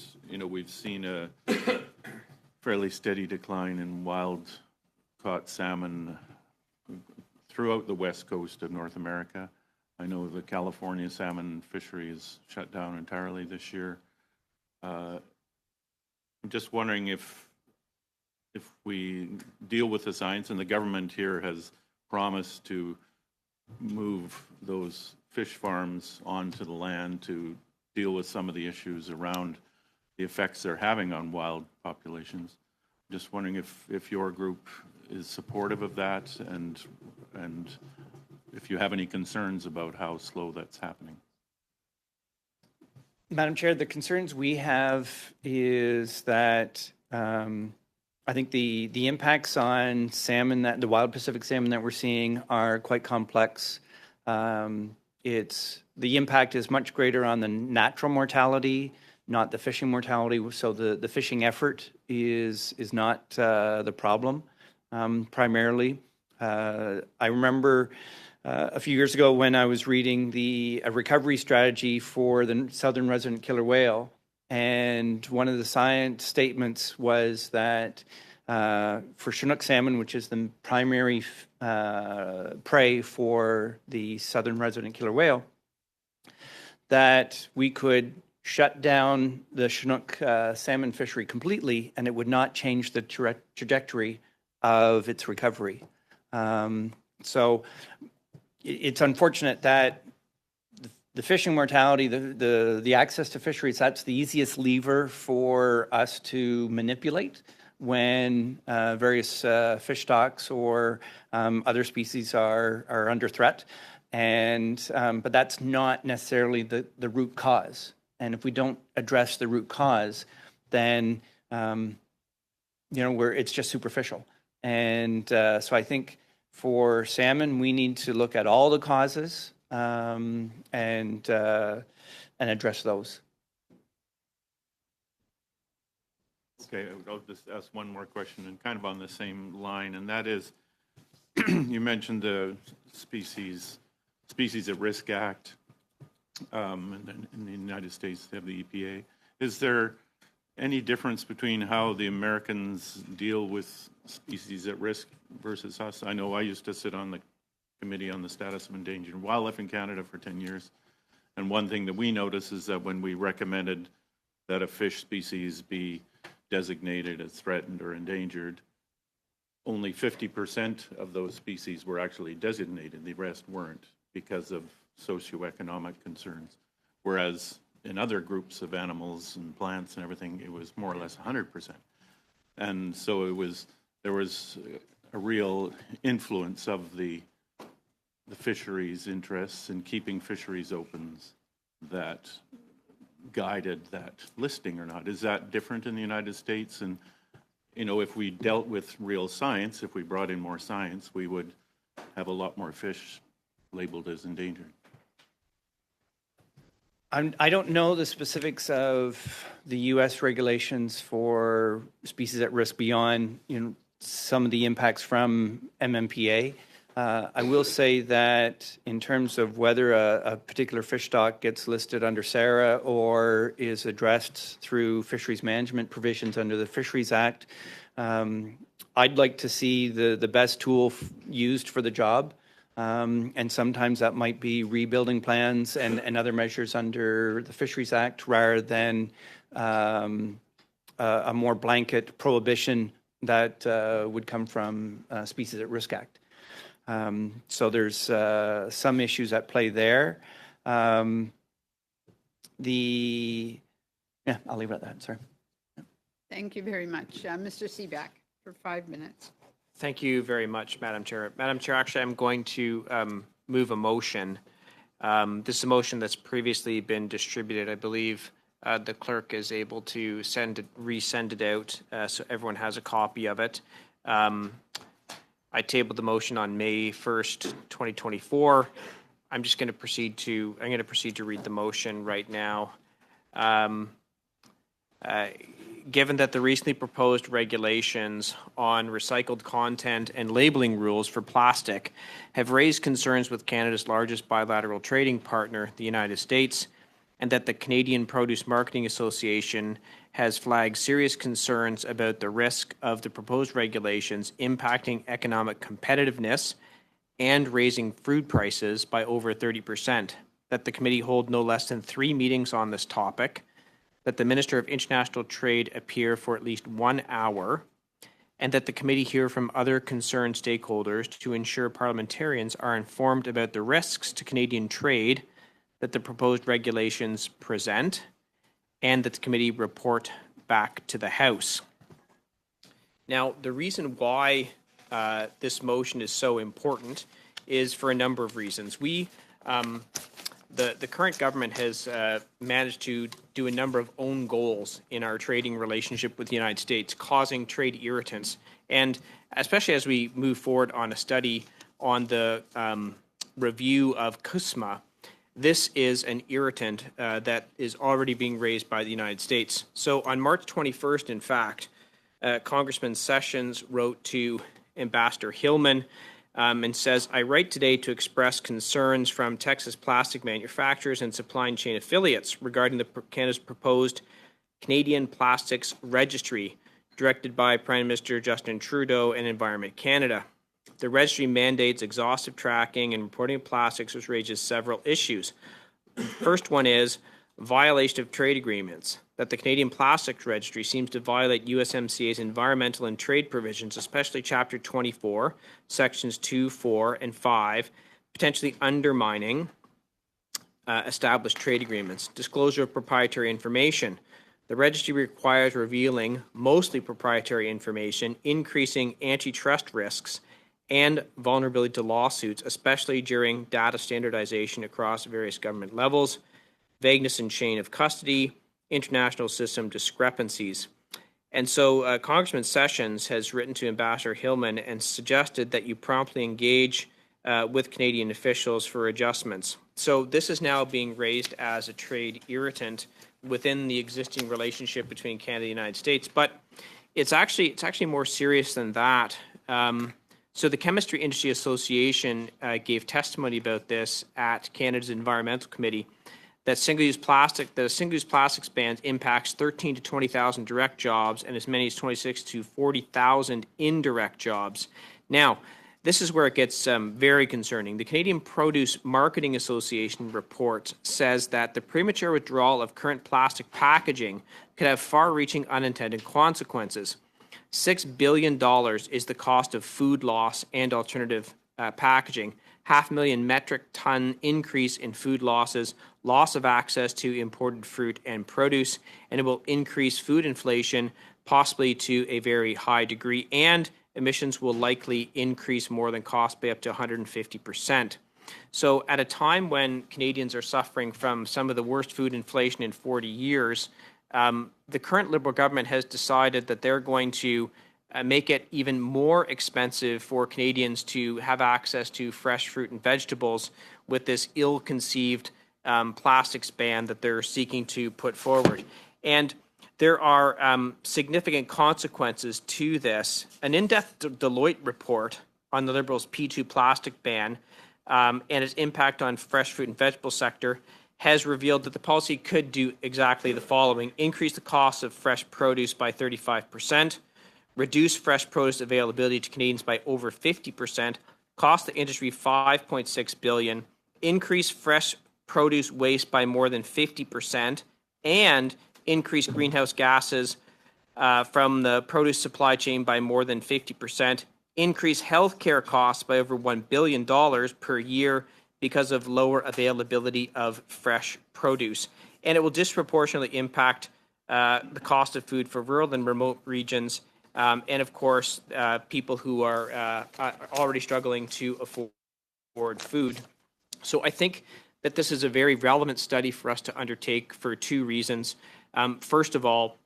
we've seen a fairly steady decline in wild-caught salmon throughout the west coast of North America. I know the California salmon fishery is shut down entirely this year. I'm just wondering if we deal with the science, and the government here has promised to move those fish farms onto the land to deal with some of the issues around the effects they're having on wild populations. Just wondering if your group is supportive of that, and if you have any concerns about how slow that's happening. Madam Chair, the concerns we have is that I think the impacts on salmon, the wild Pacific salmon that we're seeing, are quite complex. The impact is much greater on the natural mortality, not the fishing mortality. So the fishing effort is not the problem primarily. I remember a few years ago when I was reading a recovery strategy for the southern resident killer whale, and one of the science statements was that for Chinook salmon, which is the primary prey for the southern resident killer whale, that we could shut down the Chinook salmon fishery completely, and it would not change the trajectory of its recovery. So it's unfortunate that the fishing mortality, the access to fisheries, that's the easiest lever for us to manipulate when various fish stocks or other species are under threat. And but that's not necessarily the root cause. And if we don't address the root cause, then it's just superficial. And so I think for salmon, we need to look at all the causes and address those. Okay, I'll just ask one more question, and kind of on the same line, and that is, you mentioned the Species at Risk Act, and then in the United States they have the EPA. Is there any difference between how the Americans deal with species at risk versus us? I know I used to sit on the Committee on the Status of Endangered Wildlife in Canada for 10 years, and one thing that we noticed is that when we recommended that a fish species be designated as threatened or endangered, only 50% of those species were actually designated. The rest weren't because of socioeconomic concerns. Whereas in other groups of animals and plants and everything, it was more or less 100%. And so there was a real influence of the fisheries interests in keeping fisheries open that guided that listing or not. Is that different in the United States? And, if we dealt with real science, if we brought in more science, we would have a lot more fish labeled as endangered. I don't know the specifics of the U.S. regulations for species at risk beyond, some of the impacts from MMPA. I will say that in terms of whether a particular fish stock gets listed under SARA or is addressed through fisheries management provisions under the Fisheries Act, I'd like to see the best tool used for the job. And sometimes that might be rebuilding plans and other measures under the Fisheries Act rather than a more blanket prohibition that would come from Species at Risk Act. So there's some issues at play there. I'll leave it at that. Sorry. Thank you very much. Mr. Seaback, for 5 minutes. Thank you very much, Madam Chair. Madam Chair, actually, I'm going to move a motion. This is a motion that's previously been distributed. I believe the clerk is able to resend it out so everyone has a copy of it. I tabled the motion on May 1st, 2024. I'm going to proceed to read the motion right now. Given that the recently proposed regulations on recycled content and labeling rules for plastic have raised concerns with Canada's largest bilateral trading partner, the United States, and that the Canadian Produce Marketing Association has flagged serious concerns about the risk of the proposed regulations impacting economic competitiveness and raising food prices by over 30%, that the committee hold no less than 3 meetings on this topic, that the Minister of International Trade appear for at least 1 hour, and that the committee hear from other concerned stakeholders to ensure parliamentarians are informed about the risks to Canadian trade that the proposed regulations present, and that the committee report back to the House. Now, the reason why this motion is so important is for a number of reasons. The current government has managed to do a number of own goals in our trading relationship with the United States, causing trade irritants. And especially as we move forward on a study on the review of CUSMA, this is an irritant that is already being raised by the United States. So on March 21st, in fact, Congressman Sessions wrote to Ambassador Hillman and says, I write today to express concerns from Texas plastic manufacturers and supply chain affiliates regarding Canada's proposed Canadian Plastics Registry, directed by Prime Minister Justin Trudeau and Environment Canada. The registry mandates exhaustive tracking and reporting of plastics, which raises several issues. The first one is violation of trade agreements, that the Canadian Plastics Registry seems to violate USMCA's environmental and trade provisions, especially Chapter 24, Sections 2, 4, and 5, potentially undermining established trade agreements. Disclosure of proprietary information. The registry requires revealing mostly proprietary information, increasing antitrust risks and vulnerability to lawsuits, especially during data standardization across various government levels, vagueness in chain of custody, international system discrepancies. And so Congressman Sessions has written to Ambassador Hillman and suggested that you promptly engage with Canadian officials for adjustments. So this is now being raised as a trade irritant within the existing relationship between Canada and the United States, but it's actually more serious than that. So the Chemistry Industry Association gave testimony about this at Canada's Environmental Committee, that a single-use plastics ban impacts 13 to 20,000 direct jobs and as many as 26 to 40,000 indirect jobs. Now, this is where it gets very concerning. The Canadian Produce Marketing Association report says that the premature withdrawal of current plastic packaging could have far-reaching unintended consequences. $6 billion is the cost of food loss and alternative packaging. 500,000 metric ton increase in food losses, loss of access to imported fruit and produce, and it will increase food inflation, possibly to a very high degree, and emissions will likely increase more than cost by up to 150%. So at a time when Canadians are suffering from some of the worst food inflation in 40 years, the current Liberal government has decided that they're going to make it even more expensive for Canadians to have access to fresh fruit and vegetables with this ill-conceived plastics ban that they're seeking to put forward. And there are significant consequences to this. An in-depth Deloitte report on the Liberals' P2 plastic ban and its impact on fresh fruit and vegetable sector has revealed that the policy could do exactly the following: increase the cost of fresh produce by 35%, reduce fresh produce availability to Canadians by over 50%, cost the industry $5.6 billion, increase fresh produce waste by more than 50%, and increase greenhouse gases from the produce supply chain by more than 50%, increase healthcare costs by over $1 billion per year because of lower availability of fresh produce. And it will disproportionately impact the cost of food for rural and remote regions, and of course, people who are already struggling to afford food. So I think that this is a very relevant study for us to undertake for two reasons. First of all,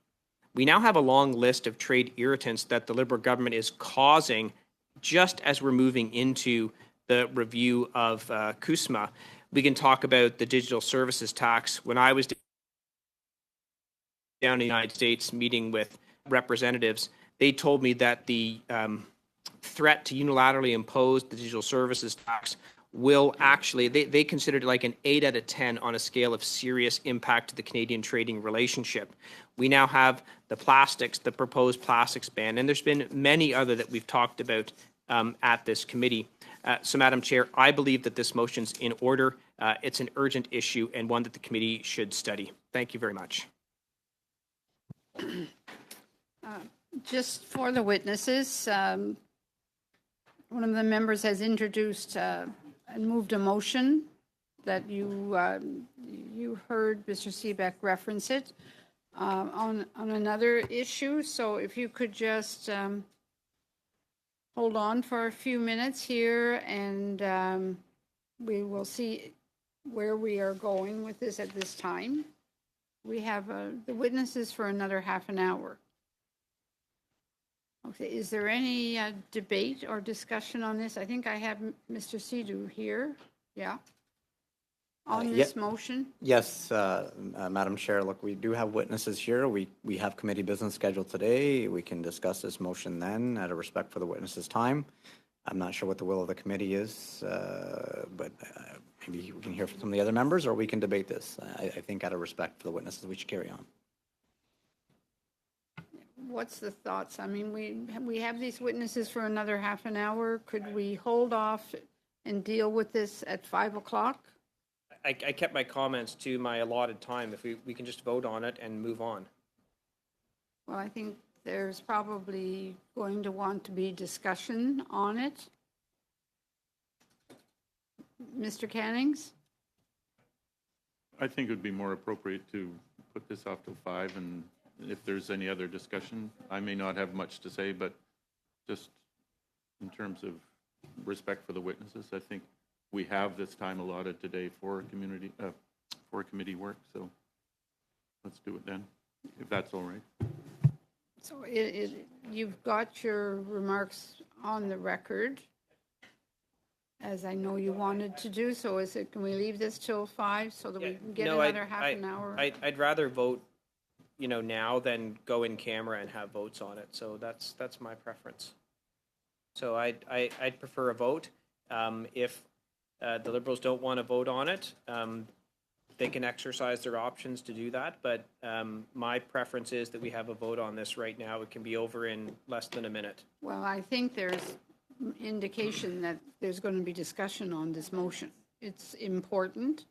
we now have a long list of trade irritants that the Liberal government is causing just as we're moving into the review of CUSMA. We can talk about the digital services tax. When I was down in the United States meeting with representatives, they told me that the threat to unilaterally impose the digital services tax will actually, they considered it like an 8 out of 10 on a scale of serious impact to the Canadian trading relationship. We now have the proposed plastics ban, and there's been many other that we've talked about at this committee. So, Madam Chair, I believe that this motion's in order. It's an urgent issue and one that the committee should study. Thank you very much. Just for the witnesses, one of the members has introduced and moved a motion that you heard Mr. Seebeck reference it on another issue. So if you could just hold on for a few minutes here, and we will see where we are going with this at this time. We have the witnesses for another half an hour. Okay, is there any debate or discussion on this? I think I have Mr. Sidhu here. Yeah. On this motion? Yes, Madam Chair. Look, we do have witnesses here. We have committee business scheduled today. We can discuss this motion then out of respect for the witnesses' time. I'm not sure what the will of the committee is, but maybe we can hear from some of the other members, or we can debate this. I think out of respect for the witnesses, we should carry on. What's the thoughts? I mean, we have these witnesses for another half an hour. Could we hold off and deal with this at 5 o'clock? I kept my comments to my allotted time. If we can just vote on it and move on. Well, I think there's probably going to want to be discussion on it. Mr. Cannings? I think it would be more appropriate to put this off till 5, and if there's any other discussion, I may not have much to say, but just in terms of respect for the witnesses, I think we have this time allotted today for committee work, so let's do it then, if that's all right. So you've got your remarks on the record, as I know you wanted to do. So can we leave this till 5 so that we can get another half an hour? I'd rather vote, now than go in camera and have votes on it. So that's my preference. So I'd prefer a vote. If the Liberals don't want to vote on it, they can exercise their options to do that. But my preference is that we have a vote on this right now. It can be over in less than a minute. Well, I think there's indication that there's going to be discussion on this motion. It's important,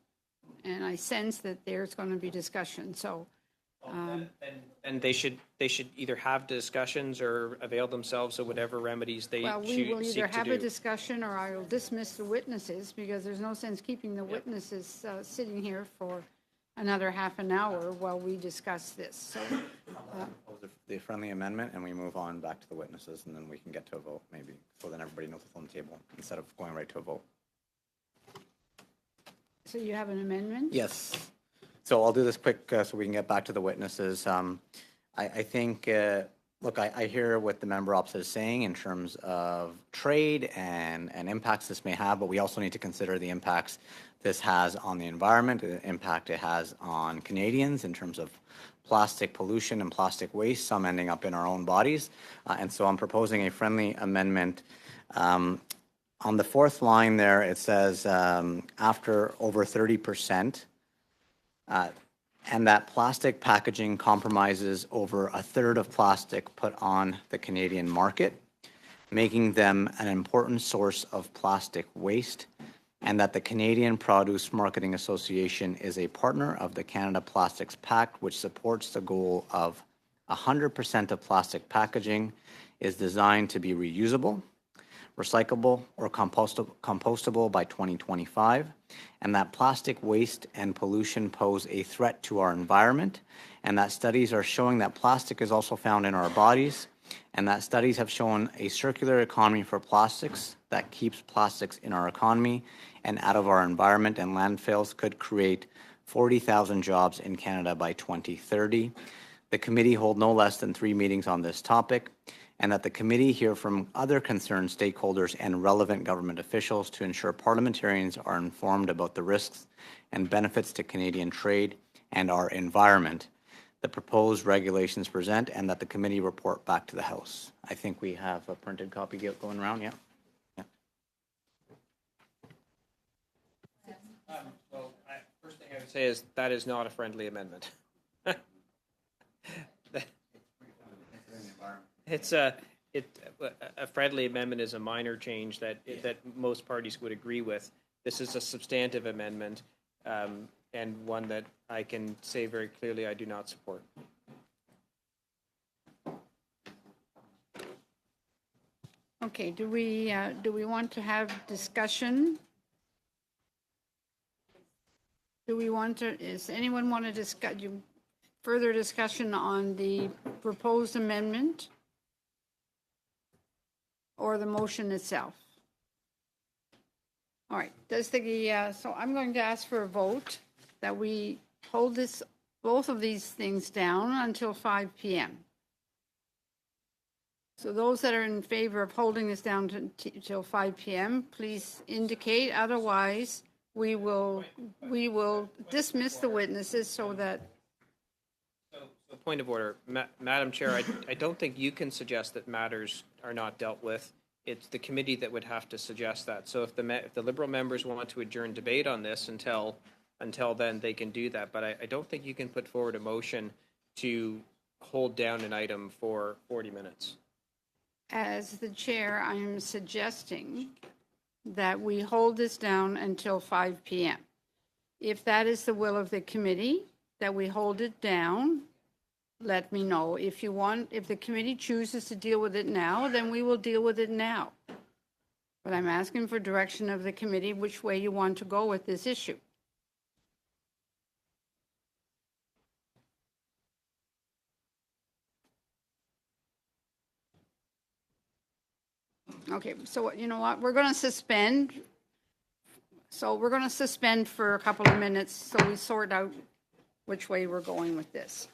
and I sense that there's going to be discussion. So, and they should either have discussions or avail themselves of whatever remedies they well, we will either have a do. discussion or I will dismiss the witnesses, because there's no sense keeping the witnesses sitting here for another half an hour while we discuss this. So, The friendly amendment, and we move on back to the witnesses, and then we can get to a vote, maybe, so then everybody knows what's on the table, instead of going right to a vote. so you have an amendment? Yes. So I'll do this quick so we can get back to the witnesses. I think, look, I hear what the member opposite is saying in terms of trade and impacts this may have, but we also need to consider the impacts this has on the environment, the impact it has on Canadians in terms of plastic pollution and plastic waste, some ending up in our own bodies. And so I'm proposing a friendly amendment. On the fourth line there, it says after over 30%, and that plastic packaging compromises over a third of plastic put on the Canadian market, making them an important source of plastic waste, and that the Canadian Produce Marketing Association is a partner of the Canada Plastics Pact, which supports the goal of 100% of plastic packaging is designed to be reusable, recyclable, or compostable by 2025, and that plastic waste and pollution pose a threat to our environment, and that studies are showing that plastic is also found in our bodies, and that studies have shown a circular economy for plastics that keeps plastics in our economy and out of our environment, and landfills could create 40,000 jobs in Canada by 2030. The committee hold no less than 3 meetings on this topic, and that the committee hear from other concerned stakeholders and relevant government officials to ensure parliamentarians are informed about the risks and benefits to Canadian trade and our environment the proposed regulations present, and that the committee report back to the House. I think we have a printed copy going around, yeah? First thing I would say is that is not a friendly amendment. It's a friendly amendment is a minor change that most parties would agree with. This is a substantive amendment, and one that I can say very clearly I do not support. Okay, do we want to have discussion? Does anyone want to discuss, further discussion on the proposed amendment or the motion itself? All right, so I'm going to ask for a vote that we hold both of these things down until 5 p.m. So those that are in favor of holding this down till 5 p.m., please indicate. Otherwise, we will dismiss the witnesses so that. So point of order, Madam Chair, I don't think you can suggest that matters are not dealt with. It's the committee that would have to suggest that. So if the Liberal members want to adjourn debate on this until then, they can do that. But I don't think you can put forward a motion to hold down an item for 40 minutes. As the chair, I am suggesting that we hold this down until 5 p.m. If that is the will of the committee, that we hold it down, let me know. If the committee chooses to deal with it now, then we will deal with it now. But I'm asking for direction of the committee which way you want to go with this issue. Okay, so you know what? We're going to suspend. So we're going to suspend for a couple of minutes so we sort out which way we're going with this.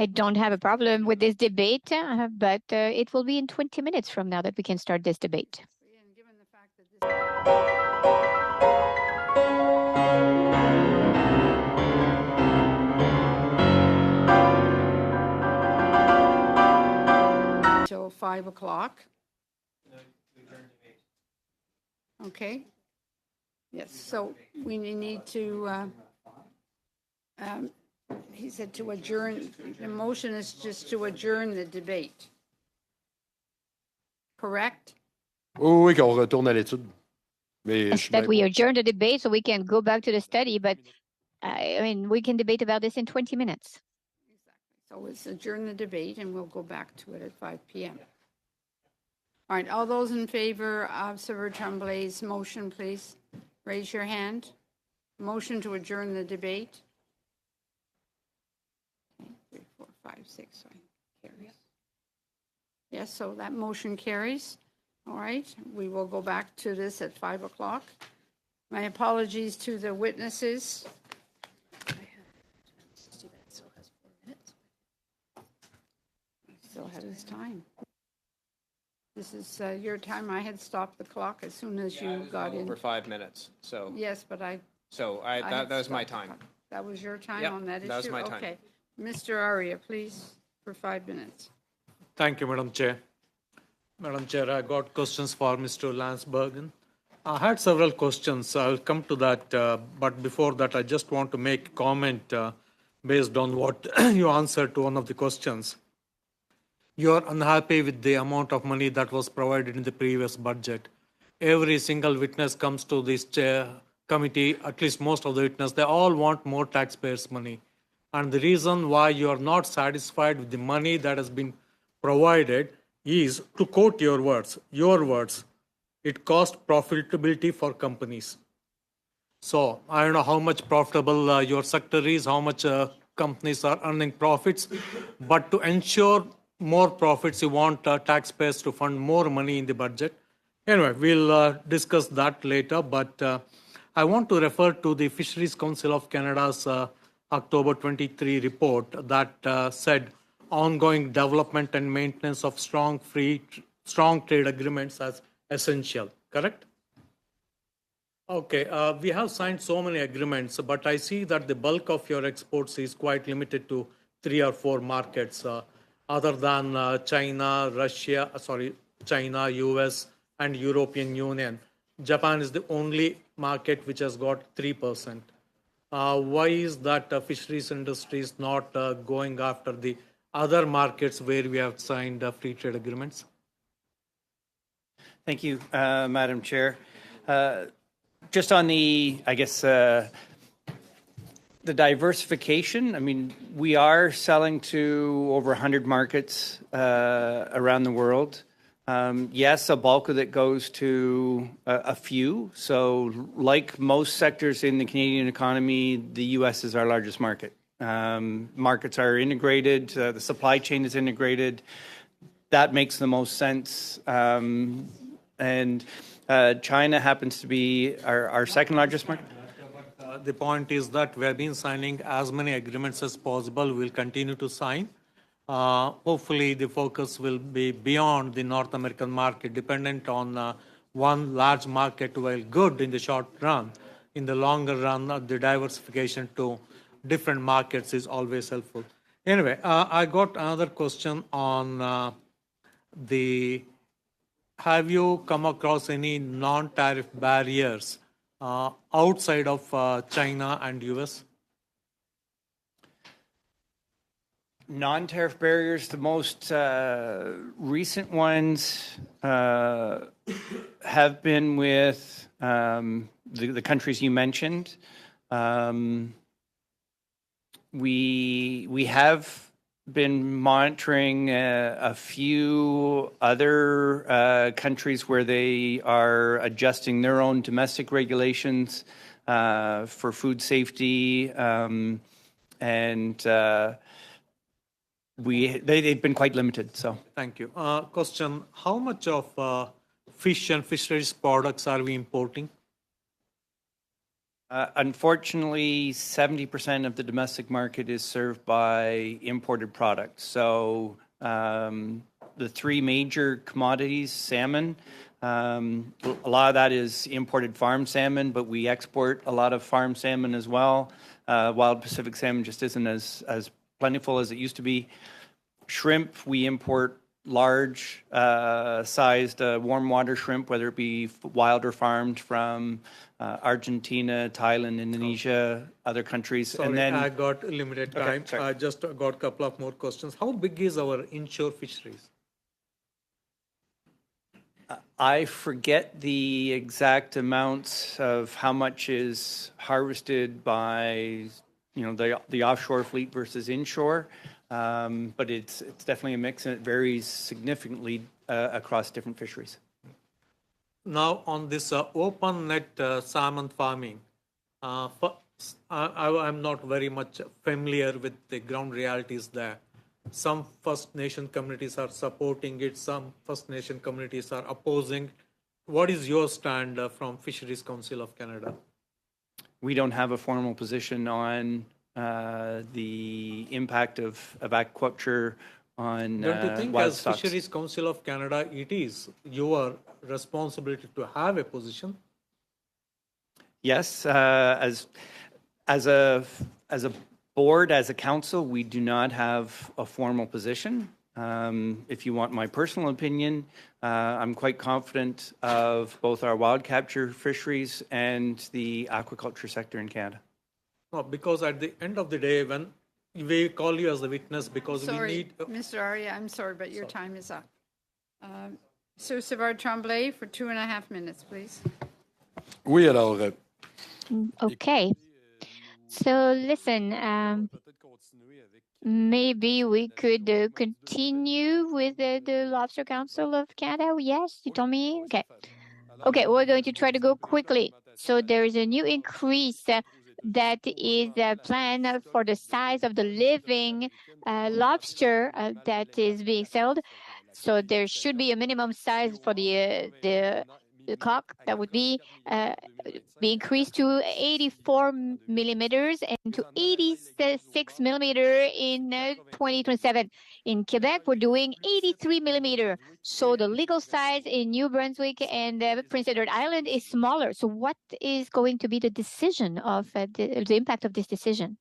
I don't have a problem with this debate, but it will be in 20 minutes from now that we can start this debate. Till 5 o'clock. Okay. Yes, so we need to, he said to adjourn, the motion is just to adjourn the debate. Correct? Oui, qu'on retourne à l'étude. Mais Yes, that we adjourn the debate so we can go back to the study, but I mean, we can debate about this in 20 minutes. So let's adjourn the debate and we'll go back to it at 5 p.m. All right, all those in favor of Sir Tremblay's motion, please raise your hand. Motion to adjourn the debate. 3, 4, 5, 6, sorry, carries. Yes, so that motion carries. All right, we will go back to this at 5 o'clock. My apologies to the witnesses. Still had his time. This is your time. I had stopped the clock as soon as you got in. Over 5 minutes, so. Yes, but I That was my time. That was your time Yep, on that issue? that was my time. Okay. Mr. Aria, please, for 5 minutes. Thank you, Madam Chair. Madam Chair, I got questions for Mr. Landsbergen. I had several questions. I'll come to that. But before that, I just want to make a comment based on what you answered to one of the questions. You're unhappy with the amount of money that was provided in the previous budget. Every single witness comes to this committee, at least most of the witnesses, they all want more taxpayers' money. And the reason why you are not satisfied with the money that has been provided is, to quote your words, it cost profitability for companies. So I don't know how much profitable your sector is, how much companies are earning profits, but to ensure more profits, you want taxpayers to fund more money in the budget. Anyway, we'll discuss that later, but I want to refer to the Fisheries Council of Canada's October 23 report that said ongoing development and maintenance of strong trade agreements as essential, correct? Okay, we have signed so many agreements, but I see that the bulk of your exports is quite limited to 3 or 4 markets, other than China, US, and European Union. Japan is the only market which has got 3%. Why is that fisheries industry is not going after the other markets where we have signed free trade agreements? Thank you, Madam Chair. Just on the, I guess, the diversification, I mean, we are selling to over 100 markets around the world. Yes, a bulk of it goes to a few. So like most sectors in the Canadian economy, the U.S. is our largest market. Markets are integrated. The supply chain is integrated. That makes the most sense. And China happens to be our second largest market. The point is that we have been signing as many agreements as possible. We'll continue to sign. Hopefully, the focus will be beyond the North American market, dependent on one large market. While good in the short run, in the longer run, the diversification to different markets is always helpful. Anyway, I got another question on have you come across any non-tariff barriers outside of China and US? Non-tariff barriers, the most recent ones have been with the countries you mentioned. We have been monitoring a few other countries where they are adjusting their own domestic regulations for food safety, and they've been quite limited. So thank you. Question: how much of fish and fisheries products are we importing? Unfortunately, 70% of the domestic market is served by imported products. So the 3 major commodities, salmon, a lot of that is imported farm salmon, but we export a lot of farm salmon as well. Wild Pacific salmon just isn't as plentiful as it used to be. Shrimp, we import large sized warm water shrimp, whether it be wild or farmed, from Argentina, Thailand, Indonesia, other countries. Sorry, and then I got limited time. Okay, I just got a couple of more questions. How big is our inshore fisheries? I forget the exact amounts of how much is harvested by the offshore fleet versus inshore. but it's definitely a mix, and it varies significantly across different fisheries. Now, on this open net salmon farming, I'm not very much familiar with the ground realities there. Some First Nation communities are supporting it, some First Nation communities are opposing. What is your stand from Fisheries Council of Canada? We don't have a formal position on the impact of aquaculture on Don't you think, wild as stocks. Fisheries Council of Canada, it is your responsibility to have a position? Yes, as a board, as a council, we do not have a formal position. If you want my personal opinion, I'm quite confident of both our wild capture fisheries and the aquaculture sector in Canada. No, because at the end of the day, when we call you as a witness, because we Sorry, need... Mr. Arya, I'm sorry, but your time is up. Sir Savard Tremblay for 2.5 minutes, please. Oui, alors, Okay. So listen, maybe we could continue with the Lobster Council of Canada. Yes, you told me? Okay. Okay, we're going to try to go quickly. So there is a new increase that is planned for the size of the living lobster that is being sold. So there should be a minimum size for the cock that would be increased to 84 millimeters and to 86 millimeter in 2027. In Quebec, we're doing 83 millimeter. So the legal size in New Brunswick and Prince Edward Island is smaller. So what is going to be the decision of the impact of this decision?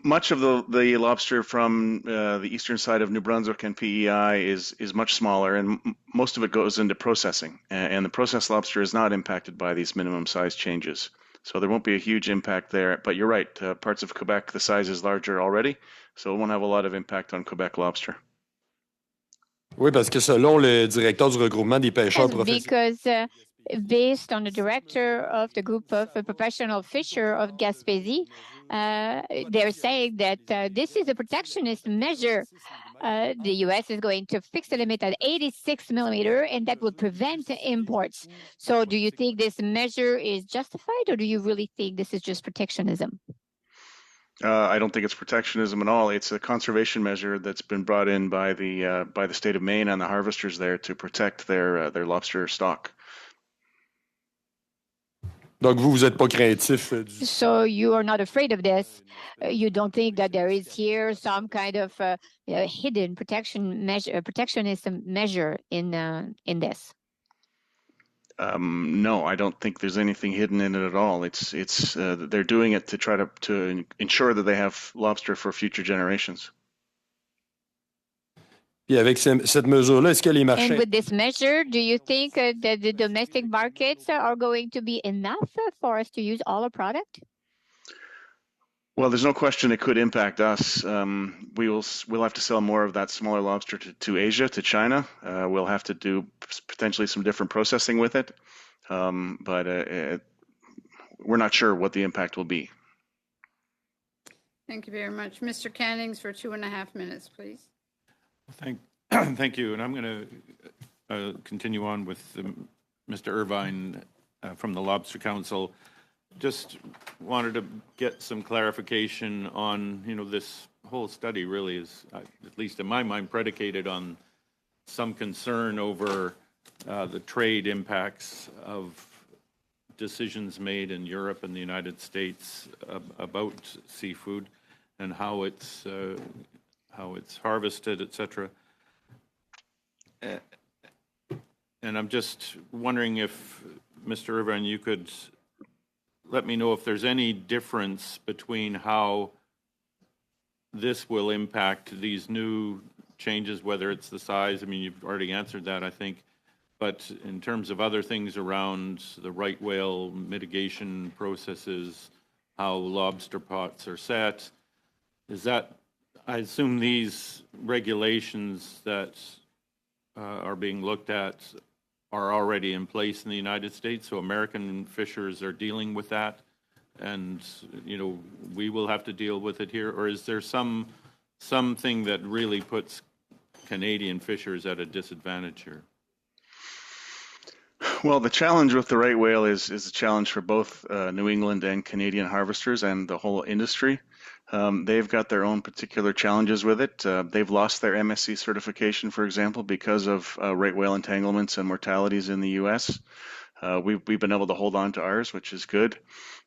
Much of the lobster from the eastern side of New Brunswick and PEI is much smaller, and most of it goes into processing. And the processed lobster is not impacted by these minimum size changes. So there won't be a huge impact there. But you're right, parts of Quebec, the size is larger already, so it won't have a lot of impact on Quebec lobster. oui, parce que selon le directeur du regroupement des pêcheurs professionnels. Because based on the director of the group of professional fisher of Gaspésie, they're saying that this is a protectionist measure. The U.S. is going to fix the limit at 86 millimeter, and that will prevent imports. So do you think this measure is justified, or do you really think this is just protectionism? I don't think it's protectionism at all. It's a conservation measure that's been brought in by the state of Maine and the harvesters there to protect their lobster stock. Donc, vous n'êtes pas craintif So you are not afraid of this. You don't think that there is here some kind of hidden protectionism measure in this? No, I don't think there's anything hidden in it at all. It's they're doing it to try to ensure that they have lobster for future generations. Puis avec cette mesure-là, est-ce que les marchés... And with this measure, do you think that the domestic markets are going to be enough for us to use all our product? Well, there's no question it could impact us. We'll have to sell more of that smaller lobster to Asia, to China. We'll have to do potentially some different processing with it, but we're not sure what the impact will be. Thank you very much. Mr. Cannings for 2.5 minutes, please. Thank you. And I'm going to continue on with Mr. Irvine from the Lobster Council. Just wanted to get some clarification on, this whole study really is, at least in my mind, predicated on some concern over the trade impacts of decisions made in Europe and the United States about seafood and how it's harvested, etc. And I'm just wondering if, Mr. Irvine, you could let me know if there's any difference between how this will impact these new changes, whether it's the size. I mean, you've already answered that, I think. But in terms of other things around the right whale mitigation processes, how lobster pots are set, is that, I assume these regulations that are being looked at are already in place in the United States, so American fishers are dealing with that and we will have to deal with it here, or is there something that really puts Canadian fishers at a disadvantage here? Well, the challenge with the right whale is a challenge for both New England and Canadian harvesters and the whole industry. They've got their own particular challenges with it. They've lost their MSC certification, for example, because of right whale entanglements and mortalities in the U.S. We've been able to hold on to ours, which is good.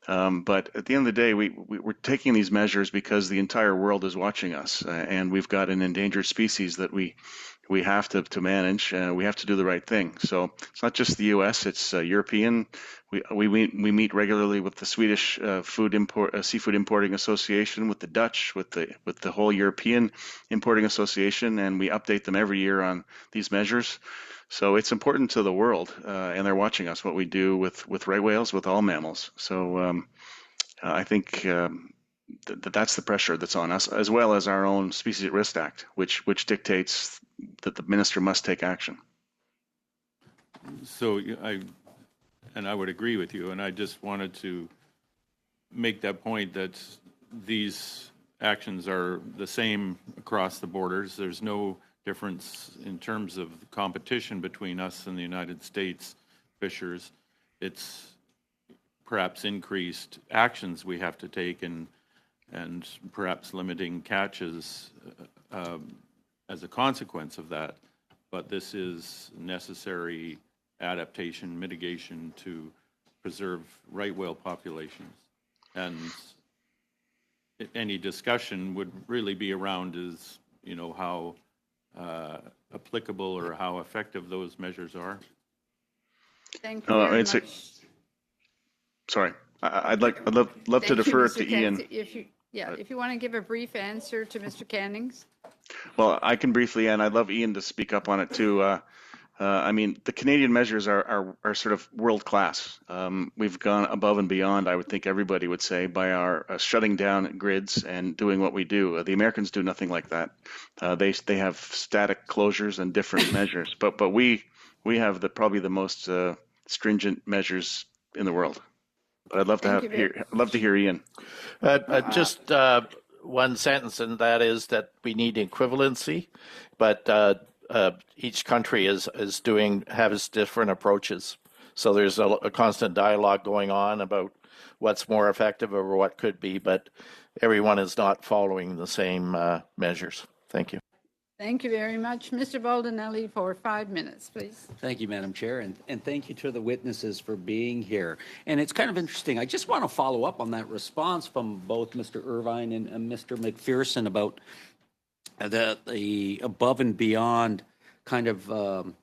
But at the end of the day, we're taking these measures because the entire world is watching us, and we've got an endangered species that we have to manage. We have to do the right thing. So it's not just the U.S.; it's European. We meet regularly with the Swedish Seafood Importing Association, with the Dutch, with the whole European Importing Association, and we update them every year on these measures. So it's important to the world, and they're watching us, what we do with right whales, with all mammals. So I think that's the pressure that's on us, as well as our own Species at Risk Act, which dictates that the minister must take action. So I would agree with you, and I just wanted to make that point that these actions are the same across the borders. There's no difference in terms of competition between us and the United States fishers. It's perhaps increased actions we have to take and perhaps limiting catches as a consequence of that. But this is necessary adaptation, mitigation to preserve right whale populations. And any discussion would really be around is, how applicable or how effective those measures are. Thank you very much. Sorry, I'd love to defer it to Ian. If you want to give a brief answer to Mr. Cannings. Well, I can briefly, and I'd love Ian to speak up on it too. I mean, the Canadian measures are sort of world class. We've gone above and beyond, I would think everybody would say, by our shutting down grids and doing what we do. The Americans do nothing like that. They have static closures and different measures, but we have probably the most stringent measures in the world. But I'd love to hear Ian. Just one sentence, and that is that we need equivalency, but each country has different approaches. So there's a constant dialogue going on about what's more effective or what could be, but everyone is not following the same measures. Thank you. Thank you very much. Mr. Baldinelli for 5 minutes, please. Thank you, Madam Chair, and thank you to the witnesses for being here. And it's kind of interesting. I just want to follow up on that response from both Mr. Irvine and Mr. McPherson about the above and beyond kind of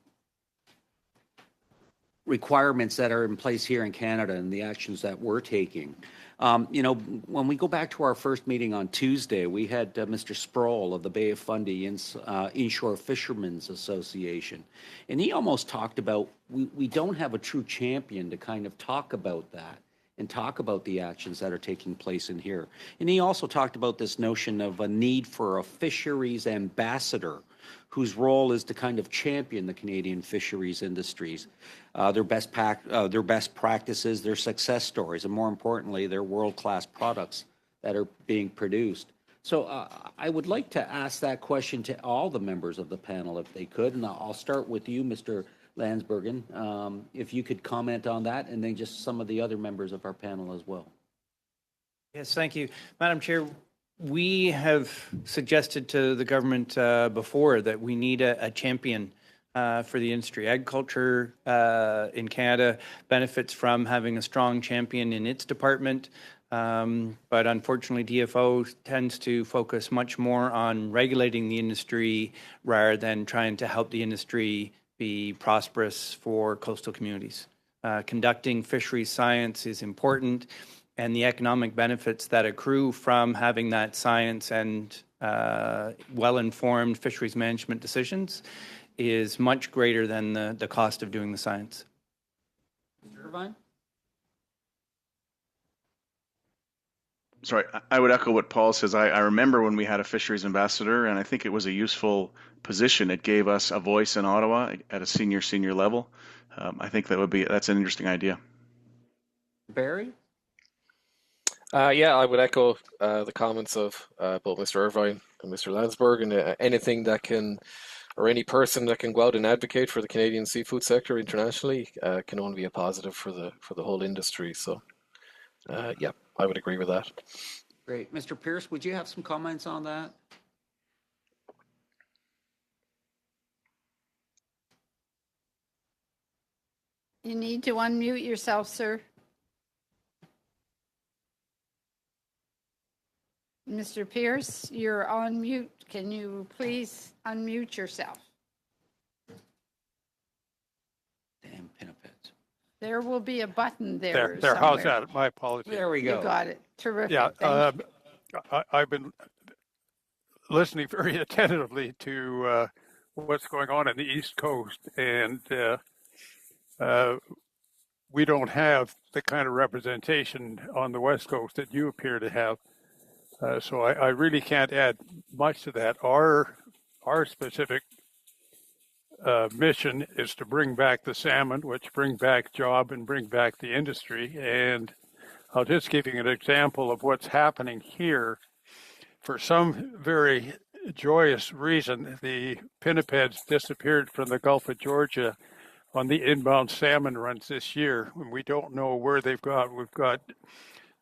requirements that are in place here in Canada and the actions that we're taking. When we go back to our first meeting on Tuesday, we had Mr. Sproul of the Bay of Fundy Inshore Fishermen's Association, and he almost talked about we don't have a true champion to kind of talk about that and talk about the actions that are taking place in here. And he also talked about this notion of a need for a fisheries ambassador whose role is to kind of champion the Canadian fisheries industries, their best practices, their success stories, and more importantly, their world-class products that are being produced. So I would like to ask that question to all the members of the panel, if they could, and I'll start with you, Mr. Landsbergen, if you could comment on that, and then just some of the other members of our panel as well. Yes, thank you. Madam Chair, we have suggested to the government before that we need a champion for the industry. Agriculture in Canada benefits from having a strong champion in its department, but unfortunately DFO tends to focus much more on regulating the industry rather than trying to help the industry be prosperous for coastal communities. Conducting fisheries science is important, and the economic benefits that accrue from having that science and well-informed fisheries management decisions is much greater than the cost of doing the science. Mr. Irvine? Sorry, I would echo what Paul says. I remember when we had a fisheries ambassador, and I think it was a useful position. It gave us a voice in Ottawa at a senior level. I think that's an interesting idea. Barry? Yeah, I would echo the comments of both Mr. Irvine and Mr. Landsberg, and anything that can, or any person that can go out and advocate for the Canadian seafood sector internationally can only be a positive for the whole industry. So, yeah, I would agree with that. Great. Mr. Pierce, would you have some comments on that? You need to unmute yourself, sir. Mr. Pierce, you're on mute. Can you please unmute yourself? Damn pinnipeds. There will be a button there. There. How's somewhere. that? My apologies. There we go. You got it. Terrific. Yeah, Thank you. I've been listening very attentively to what's going on in the East Coast, and we don't have the kind of representation on the West Coast that you appear to have. So I really can't add much to that. Our specific mission is to bring back the salmon, which bring back job and bring back the industry. And I'll just give you an example of what's happening here. For some very joyous reason, the pinnipeds disappeared from the Gulf of Georgia on the inbound salmon runs this year. And we don't know where they've got. We've got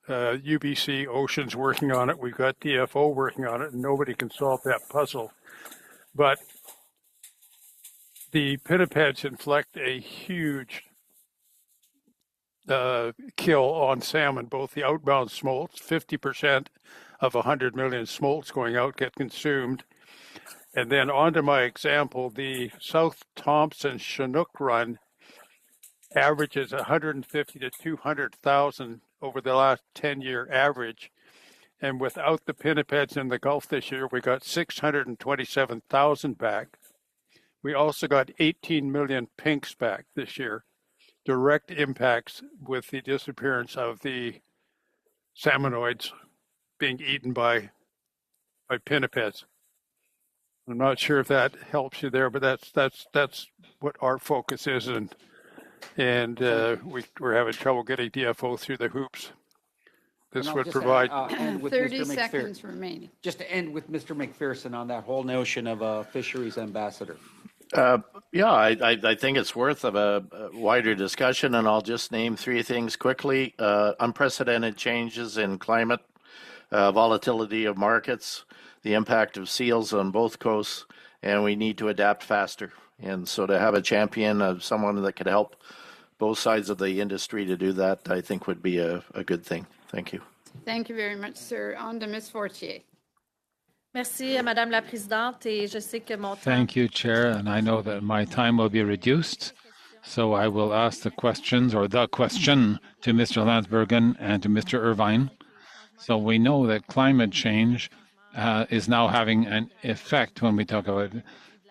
UBC Oceans working on it. We've got DFO working on it, and nobody can solve that puzzle. But the pinnipeds inflict a huge kill on salmon, both the outbound smolts, 50% of 100 million smolts going out get consumed. And then onto my example, the South Thompson Chinook run averages 150 to 200,000 over the last 10-year average. And without the pinnipeds in the Gulf this year, we got 627,000 back. We also got 18 million pinks back this year. Direct impacts with the disappearance of the salmonoids being eaten by pinnipeds. I'm not sure if that helps you there, but that's what our focus is, and we're having trouble getting DFO through the hoops. This would provide 30 seconds remaining. Just to end with Mr. McPherson on that whole notion of a fisheries ambassador. Yeah, I think it's worth of a wider discussion, and I'll just name three things quickly. Unprecedented changes in climate, volatility of markets, the impact of seals on both coasts, and we need to adapt faster. And so to have a champion of someone that could help both sides of the industry to do that, I think would be a good thing. Thank you. Thank you very much, sir. On to Ms. Fortier. Merci, Madame la Présidente, et je sais que mon temps... Thank you, Chair, and I know that my time will be reduced, so I will ask the questions, or the question, to Mr. Landsbergen and to Mr. Irvine. So we know that climate change is now having an effect when we talk about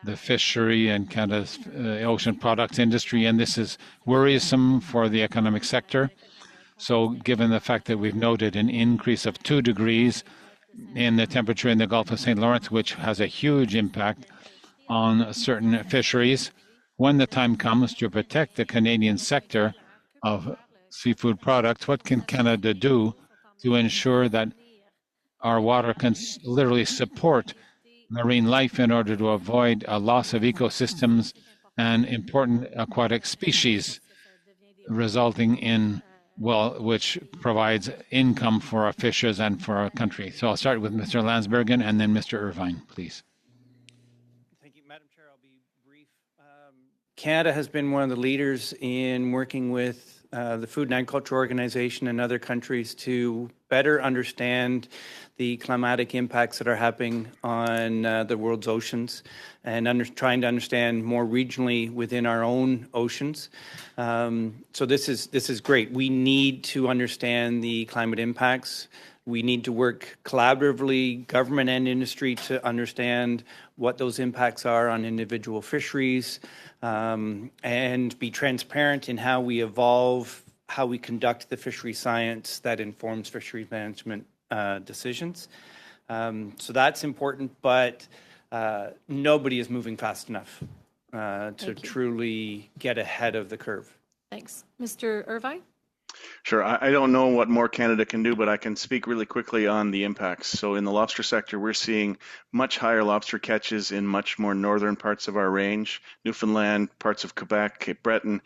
the fishery and Canada's ocean products industry, and this is worrisome for the economic sector. So given the fact that we've noted an increase of 2 degrees in the temperature in the Gulf of St. Lawrence, which has a huge impact on certain fisheries, when the time comes to protect the Canadian sector of seafood products, what can Canada do to ensure that our water can literally support marine life in order to avoid a loss of ecosystems and important aquatic species, resulting in, well, which provides income for our fishers and for our country. So I'll start with Mr. Landsbergen and then Mr. Irvine, please. Thank you, Madam Chair. I'll be brief. Canada has been one of the leaders in working with the Food and Agriculture Organization and other countries to better understand the climatic impacts that are happening on the world's oceans and trying to understand more regionally within our own oceans. So this is great. We need to understand the climate impacts. We need to work collaboratively, government and industry, to understand what those impacts are on individual fisheries, and be transparent in how we evolve, how we conduct the fishery science that informs fisheries management decisions. So that's important, but nobody is moving fast enough to truly get ahead of the curve. Thanks. Mr. Irvine? Sure. I don't know what more Canada can do, but I can speak really quickly on the impacts. So in the lobster sector, we're seeing much higher lobster catches in much more northern parts of our range, Newfoundland, parts of Quebec, Cape Breton,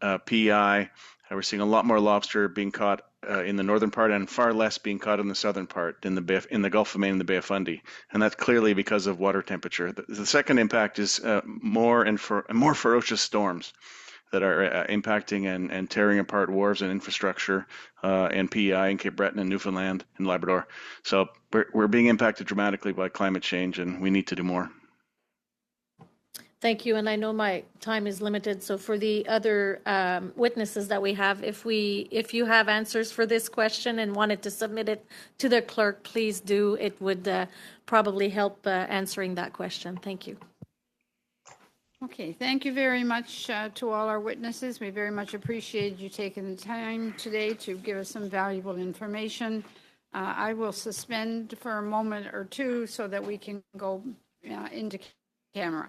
PEI. We're seeing a lot more lobster being caught in the northern part and far less being caught in the southern part in the Gulf of Maine and the Bay of Fundy. And that's clearly because of water temperature. The second impact is more ferocious storms that are impacting and tearing apart wharves and infrastructure in PEI and Cape Breton and Newfoundland and Labrador. So we're being impacted dramatically by climate change, and we need to do more. Thank you, and I know my time is limited, so for the other witnesses that we have, if you have answers for this question and wanted to submit it to the clerk, please do. It would probably help answering that question. Thank you. Okay, thank you very much to all our witnesses. We very much appreciate you taking the time today to give us some valuable information. I will suspend for a moment or two so that we can go into camera.